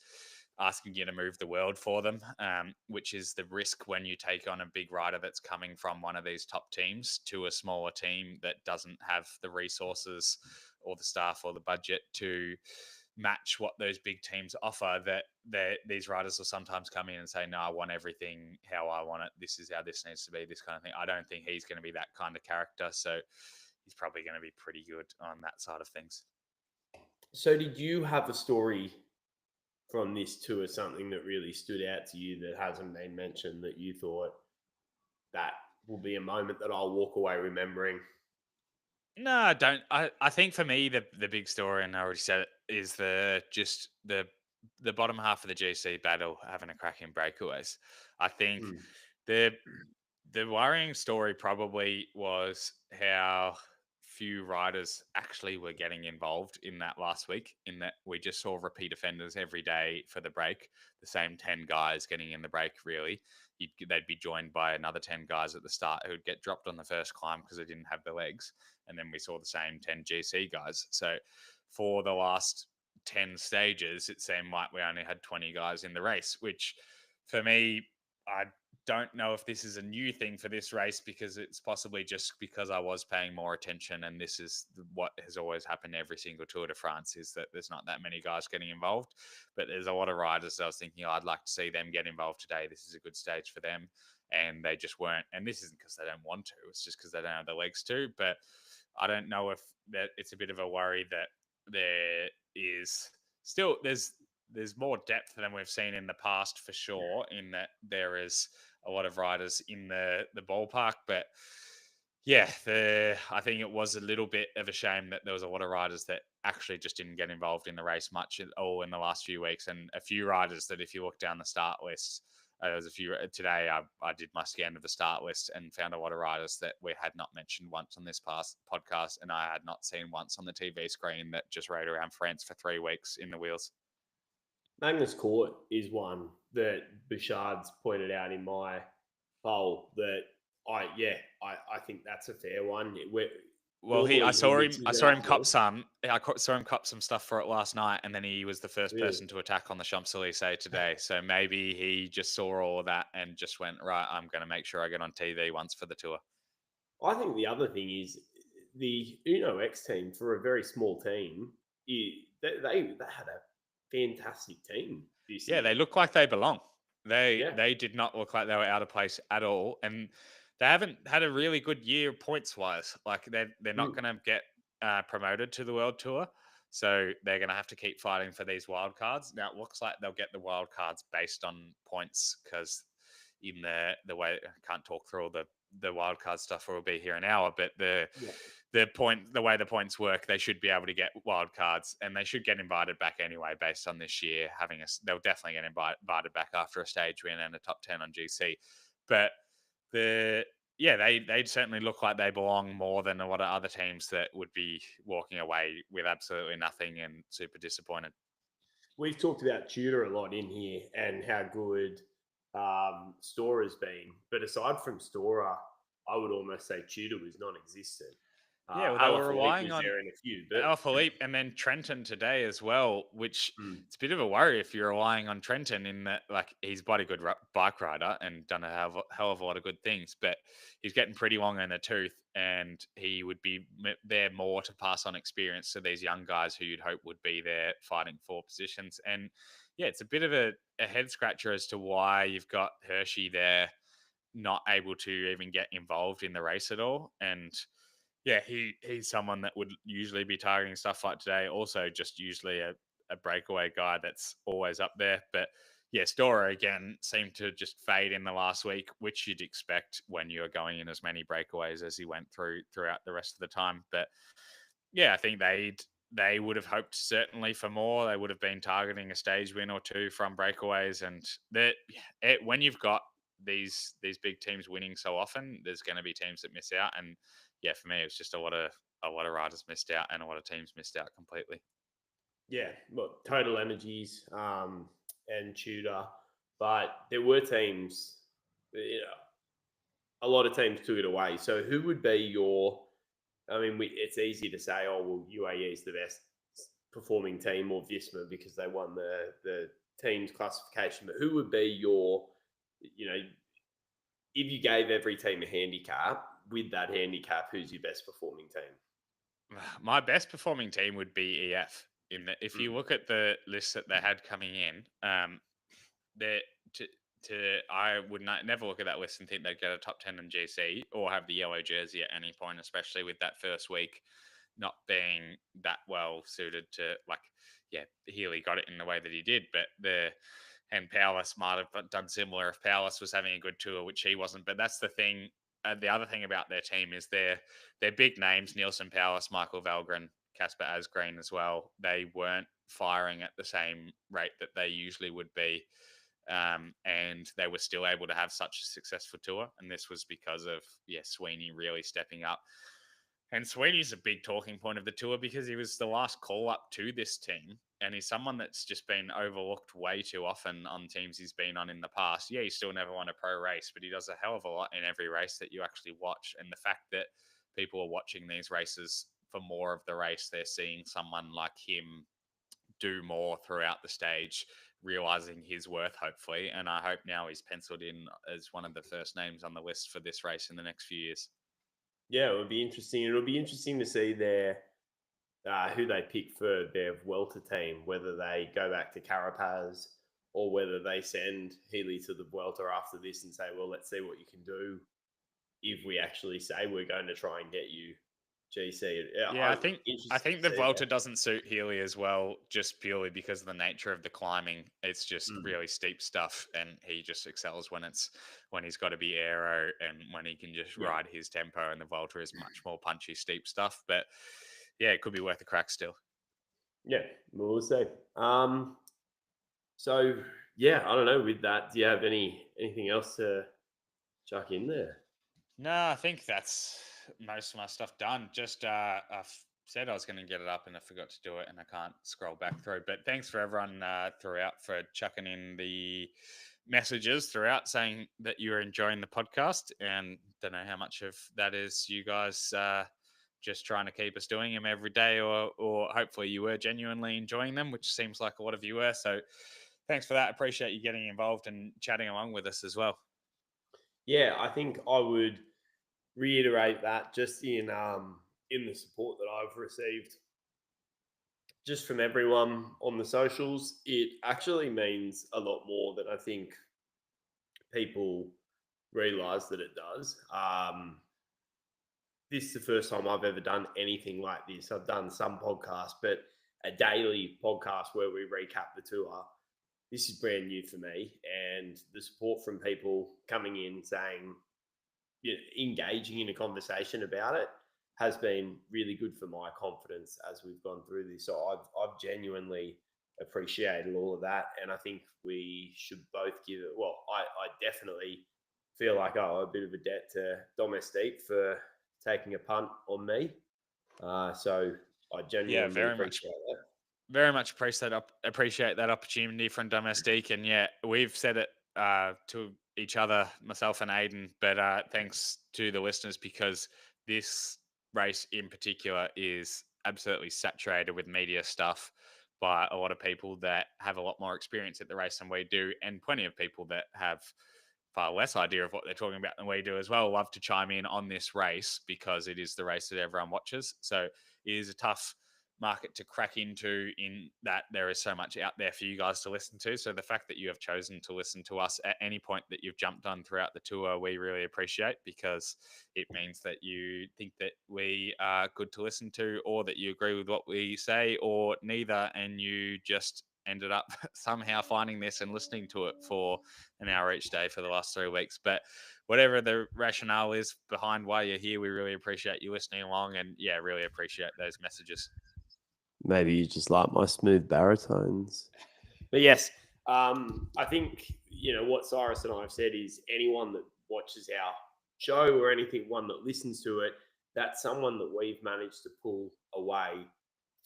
asking you to move the world for them, which is the risk when you take on a big rider that's coming from one of these top teams to a smaller team that doesn't have the resources or the staff or the budget to match what those big teams offer. That these riders will sometimes come in and say, no, I want everything how I want it, this is how this needs to be, this kind of thing. I don't think he's going to be that kind of character, so he's probably going to be pretty good on that side of things. So, did you have a story from this tour, something that really stood out to you that hasn't been mentioned, that you thought that will be a moment that I'll walk away remembering? No, I don't. I think for me the big story, and I already said it, is the bottom half of the GC battle having a crack in breakaways. I think Mm. the the worrying story probably was how few riders actually were getting involved in that last week. In that we just saw repeat offenders every day for the break, the same 10 guys getting in the break. Really, they'd be joined by another 10 guys at the start who'd get dropped on the first climb because they didn't have the legs, and then we saw the same 10 GC guys. So for the last 10 stages, it seemed like we only had 20 guys in the race, which for me, I don't know if this is a new thing for this race, because it's possibly just because I was paying more attention, and this is what has always happened every single Tour de France, is that there's not that many guys getting involved, but there's a lot of riders that I was thinking, oh, I'd like to see them get involved today. This is a good stage for them, and they just weren't. And this isn't because they don't want to, it's just because they don't have the legs to. But I don't know if that it's a bit of a worry that there is still there's more depth than we've seen in the past, for sure, in that there is a lot of riders in the ballpark. But yeah, I think it was a little bit of a shame that there was a lot of riders that actually just didn't get involved in the race much at all in the last few weeks, and a few riders that, if you look down the start list, there was a few today. I did my scan of the start list and found a lot of riders that we had not mentioned once on this past podcast, and I had not seen once on the TV screen, that just rode around France for 3 weeks in the wheels. Magnus Court is one that Bouchard's pointed out in my poll that I think that's a fair one. Well, Normally he I mixes it saw up him cop more. some. Saw him cop some stuff for it last night, and then he was the first Really. person to attack on the Champs-Élysées today. So maybe he just saw all of that and just went, right, I'm going to make sure I get on TV once for the tour. I think the other thing is the Uno X team, for a very small team, they had a fantastic team this Yeah, year. they look like they belong. Yeah. They did not look like they were out of place at all, and they haven't had a really good year points wise. Like they're not Mm. going to get promoted to the World Tour, so they're going to have to keep fighting for these wild cards. Now it looks like they'll get the wild cards based on points, because in the way, I can't talk through all the wild card stuff, or we'll be here an hour, but Yeah. the way the points work, they should be able to get wild cards, and they should get invited back anyway based on this year having they'll definitely get invited back after a stage win and a top 10 on GC. But they certainly look like they belong more than a lot of other teams that would be walking away with absolutely nothing and super disappointed. We've talked about Tudor a lot in here and how good Stora's been. But aside from Stora, I would almost say Tudor was non-existent. Yeah, well, they were Alaphilippe relying was on there in a few, but Philippe and then Trenton today as well, which it's a bit of a worry if you're relying on Trenton, in that, like, he's bloody good bike rider and done a hell of a lot of good things, but he's getting pretty long in the tooth, and he would be there more to pass on experience to these young guys who you'd hope would be there fighting for positions. And yeah, it's a bit of a head scratcher as to why you've got Hershey there not able to even get involved in the race at all. And yeah, he's someone that would usually be targeting stuff like today. Also, just usually a breakaway guy that's always up there. But yeah, Storer again seemed to just fade in the last week, which you'd expect when you're going in as many breakaways as he went throughout the rest of the time. But yeah, I think they would have hoped certainly for more. They would have been targeting a stage win or two from breakaways, and when you've got these big teams winning so often, there's going to be teams that miss out. And yeah, for me, it was just a lot of riders missed out and a lot of teams missed out completely. Yeah, look, Total Energies and Tudor, but there were teams, a lot of teams took it away. So who would be your? I mean, it's easy to say, oh well, UAE is the best performing team or Visma because they won the team's classification. But who would be your, if you gave every team a handicap, with that handicap, who's your best performing team? My best performing team would be EF. If you look at the list that they had coming in, I would never look at that list and think they'd get a top 10 in GC or have the yellow jersey at any point, especially with that first week not being that well suited to, Healy got it in the way that he did, and Powerless might have done similar if Powerless was having a good tour, which he wasn't. But that's the thing. The other thing about their team is they're big names: Nielsen, Powerless, Michael Valgren, Casper Asgreen as well. They weren't firing at the same rate that they usually would be. And they were still able to have such a successful tour. And this was because of, Sweeney really stepping up. And Sweeney's a big talking point of the tour because he was the last call up to this team. And he's someone that's just been overlooked way too often on teams he's been on in the past. Yeah, he still never won a pro race, but he does a hell of a lot in every race that you actually watch. And the fact that people are watching these races for more of the race, they're seeing someone like him do more throughout the stage, realizing his worth, hopefully. And I hope now he's penciled in as one of the first names on the list for this race in the next few years. Yeah, it would be interesting. It'll be interesting to see who they pick for their Vuelta team, whether they go back to Carapaz or whether they send Healy to the Vuelta after this and say, well, let's see what you can do if we actually say we're going to try and get you GC. Yeah, I think the Vuelta doesn't suit Healy as well, just purely because of the nature of the climbing. It's just really steep stuff, and he just excels when he's got to be aero and when he can just ride his tempo. And the Vuelta is much more punchy, steep stuff. But yeah, it could be worth a crack still. Yeah, we'll see. So yeah, I don't know. With that, do you have anything else to chuck in there? No, I think that's most of my stuff done. Just I've said I was going to get it up and I forgot to do it, and I can't scroll back through. But thanks for everyone throughout for chucking in the messages throughout saying that you're enjoying the podcast, and don't know how much of that is you guys just trying to keep us doing them every day, or hopefully you were genuinely enjoying them, which seems like a lot of you were. So thanks for that. Appreciate you getting involved and chatting along with us as well. Yeah, I think I would reiterate that just in the support that I've received just from everyone on the socials. It actually means a lot more than I think people realize that it does. This is the first time I've ever done anything like this. I've done some podcasts, but a daily podcast where we recap the tour, this is brand new for me. And the support from people coming in saying, engaging in a conversation about it has been really good for my confidence as we've gone through this. So I've genuinely appreciated all of that. And I think we should both give it, well, I definitely feel like I owe a bit of a debt to Domestique for taking a punt on me. So I genuinely appreciate that. Very much appreciate that opportunity from Domestique. And yeah, we've said it to each other, myself and Aidan, but thanks to the listeners, because this race in particular is absolutely saturated with media stuff by a lot of people that have a lot more experience at the race than we do, and plenty of people that have far less idea of what they're talking about than we do as well. Love to chime in on this race because it is the race that everyone watches. So it is a tough market to crack into, in that there is so much out there for you guys to listen to. So the fact that you have chosen to listen to us at any point that you've jumped on throughout the tour, we really appreciate, because it means that you think that we are good to listen to, or that you agree with what we say, or neither, and you just ended up somehow finding this and listening to it for an hour each day for the last 3 weeks. But whatever the rationale is behind why you're here, we really appreciate you listening along, and yeah, really appreciate those messages. Maybe you just like my smooth baritones. But yes, I think, what Cyrus and I have said is anyone that watches our show or one that listens to it, that's someone that we've managed to pull away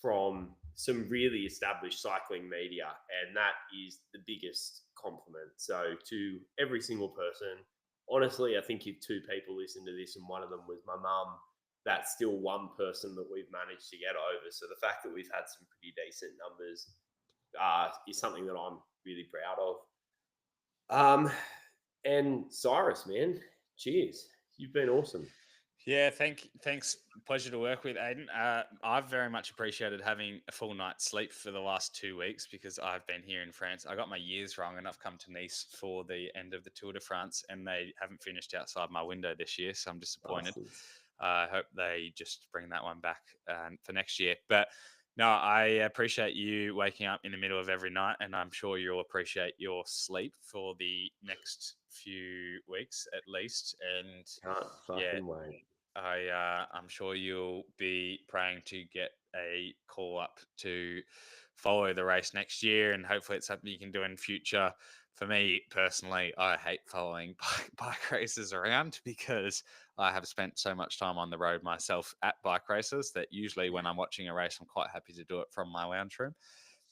from some really established cycling media, and that is the biggest compliment. So to every single person, honestly, I think if two people listen to this and one of them was my mum, that's still one person that we've managed to get over. So the fact that we've had some pretty decent numbers is something that I'm really proud of. And Cyrus, man, cheers. You've been awesome. Yeah, thanks. Pleasure to work with, Aidan. I've very much appreciated having a full night's sleep for the last 2 weeks because I've been here in France. I got my years wrong and I've come to Nice for the end of the Tour de France and they haven't finished outside my window this year, so I'm disappointed. I hope they just bring that one back for next year. But no, I appreciate you waking up in the middle of every night, and I'm sure you'll appreciate your sleep for the next few weeks at least. And Can't fucking wait. I'm sure you'll be praying to get a call up to follow the race next year, and hopefully it's something you can do in future. For me personally, I hate following bike races around because I have spent so much time on the road myself at bike races that usually when I'm watching a race, I'm quite happy to do it from my lounge room.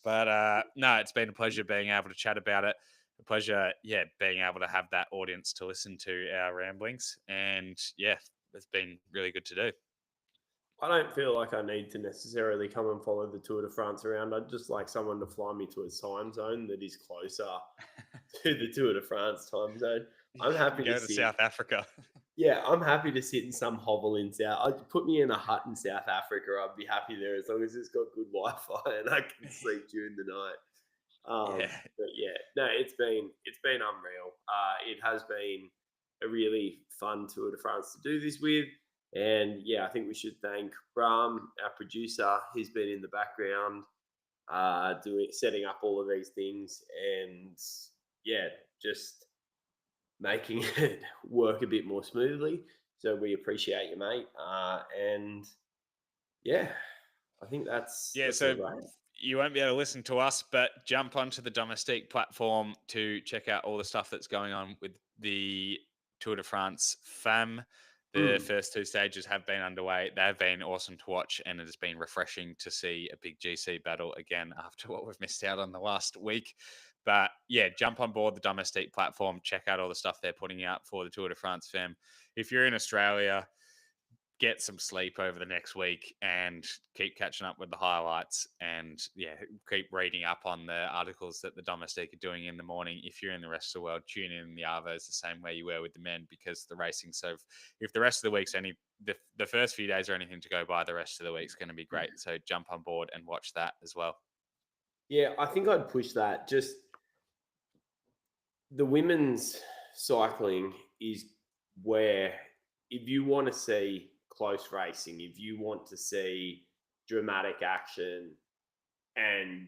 But no, it's been a pleasure being able to chat about it. A pleasure, being able to have that audience to listen to our ramblings. And yeah, it's been really good to do. I don't feel like I need to necessarily come and follow the Tour de France around. I'd just like someone to fly me to a time zone that is closer to the Tour de France time zone. I'm happy Go to to sit. South Africa. Yeah, I'm happy to sit in some hovel in South. I'd put me in a hut in South Africa. I'd be happy there as long as it's got good Wi-Fi and I can sleep during the night. Yeah. But yeah, no, it's been unreal. It has been a really fun Tour de France to do this with. And yeah, I think we should thank Bram, our producer. He's been in the background, setting up all of these things, and yeah, just making it work a bit more smoothly. So we appreciate you, mate. And yeah, I think that's So right. you won't be able to listen to us, but jump onto the Domestique platform to check out all the stuff that's going on with the Tour de France Femme. The first two stages have been underway. They've been awesome to watch, and it has been refreshing to see a big GC battle again after what we've missed out on the last week. But yeah, jump on board the Domestique platform, check out all the stuff they're putting out for the Tour de France Femme. If you're in Australia, get some sleep over the next week and keep catching up with the highlights and keep reading up on the articles that the Domestique are doing in the morning. If you're in the rest of the world, tune in the Arvos the same way you were with the men because the racing. So if the rest of the week's the first few days are anything to go by, the rest of the week's going to be great. So jump on board and watch that as well. Yeah, I think I'd push that. Just the women's cycling is where if you want to see close racing, if you want to see dramatic action, and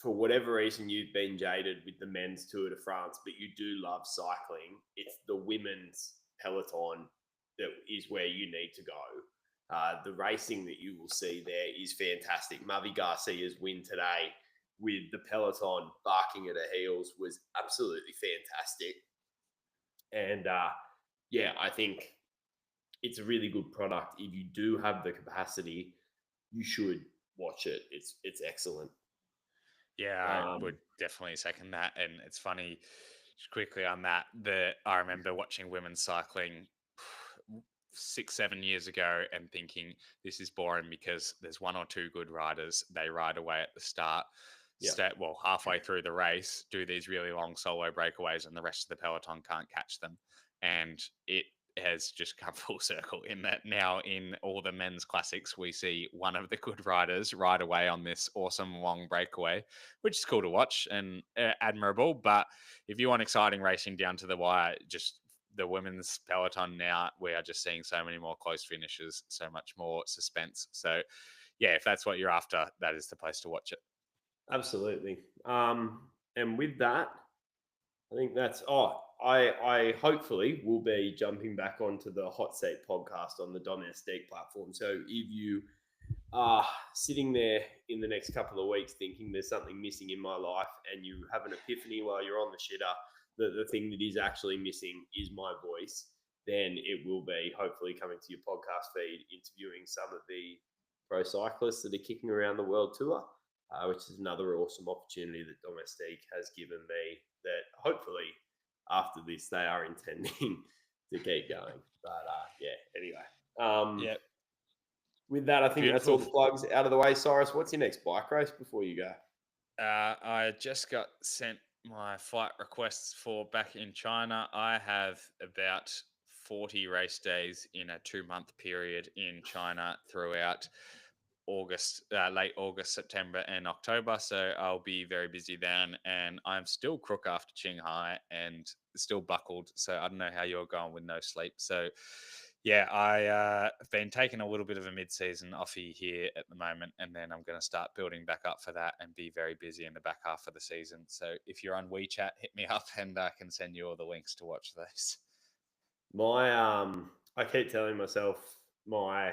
for whatever reason you've been jaded with the men's Tour de France, but you do love cycling, it's the women's peloton that is where you need to go. The racing that you will see there is fantastic. Mavi Garcia's win today with the peloton barking at her heels was absolutely fantastic. And I think it's a really good product. If you do have the capacity, you should watch it. It's excellent. Yeah, I would definitely second that. And it's funny, just quickly on that I remember watching women's cycling 6-7 years ago and thinking this is boring because there's one or two good riders. They ride away at the start, halfway through the race, do these really long solo breakaways, and the rest of the peloton can't catch them. And it has just come full circle in that now in all the men's classics, we see one of the good riders ride away on this awesome long breakaway, which is cool to watch and admirable. But if you want exciting racing down to the wire, just the women's peloton now, we are just seeing so many more close finishes, so much more suspense. So yeah, if that's what you're after, that is the place to watch it. Absolutely. And with that, I think that's I hopefully will be jumping back onto the Hot Seat podcast on the Domestique platform. So if you are sitting there in the next couple of weeks thinking there's something missing in my life and you have an epiphany while you're on the shitter that the thing that is actually missing is my voice, then it will be hopefully coming to your podcast feed, interviewing some of the pro cyclists that are kicking around the world tour, which is another awesome opportunity that Domestique has given me that hopefully after this they are intending to keep going. But anyway. Yeah. With that, I think that's all the plugs out of the way. Cyrus, what's your next bike race before you go? I just got sent my flight requests for back in China. I have about 40 race days in a 2-month period in China throughout August, late August, September, and October. So I'll be very busy then. And I'm still crook after Qinghai and still buckled. So I don't know how you're going with no sleep. So yeah, I have been taking a little bit of a mid-season offie here at the moment, and then I'm going to start building back up for that and be very busy in the back half of the season. So if you're on WeChat, hit me up and I can send you all the links to watch those. I keep telling myself my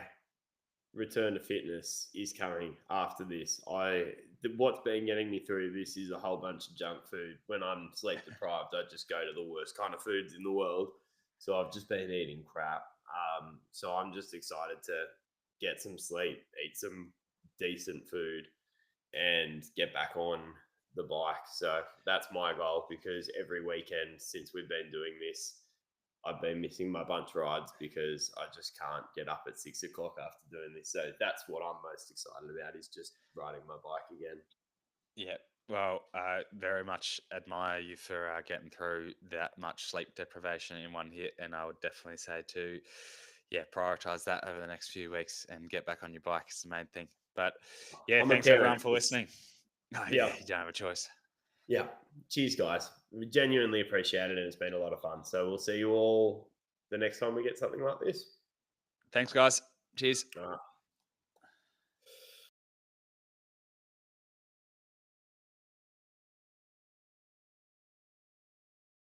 return to fitness is coming after this. What's been getting me through this is a whole bunch of junk food. When I'm sleep deprived, I just go to the worst kind of foods in the world. So I've just been eating crap. So I'm just excited to get some sleep, eat some decent food, and get back on the bike. So that's my goal, because every weekend since we've been doing this, I've been missing my bunch rides because I just can't get up at 6 o'clock after doing this. So that's what I'm most excited about, is just riding my bike again. Yeah. Well, I very much admire you for getting through that much sleep deprivation in one hit. And I would definitely say to, prioritize that over the next few weeks and get back on your bike is the main thing. But yeah, thanks everyone for listening. Oh, yeah, you don't have a choice. Yeah. Cheers, guys. We genuinely appreciate it, and it's been a lot of fun. So we'll see you all the next time we get something like this. Thanks, guys. Cheers. All right.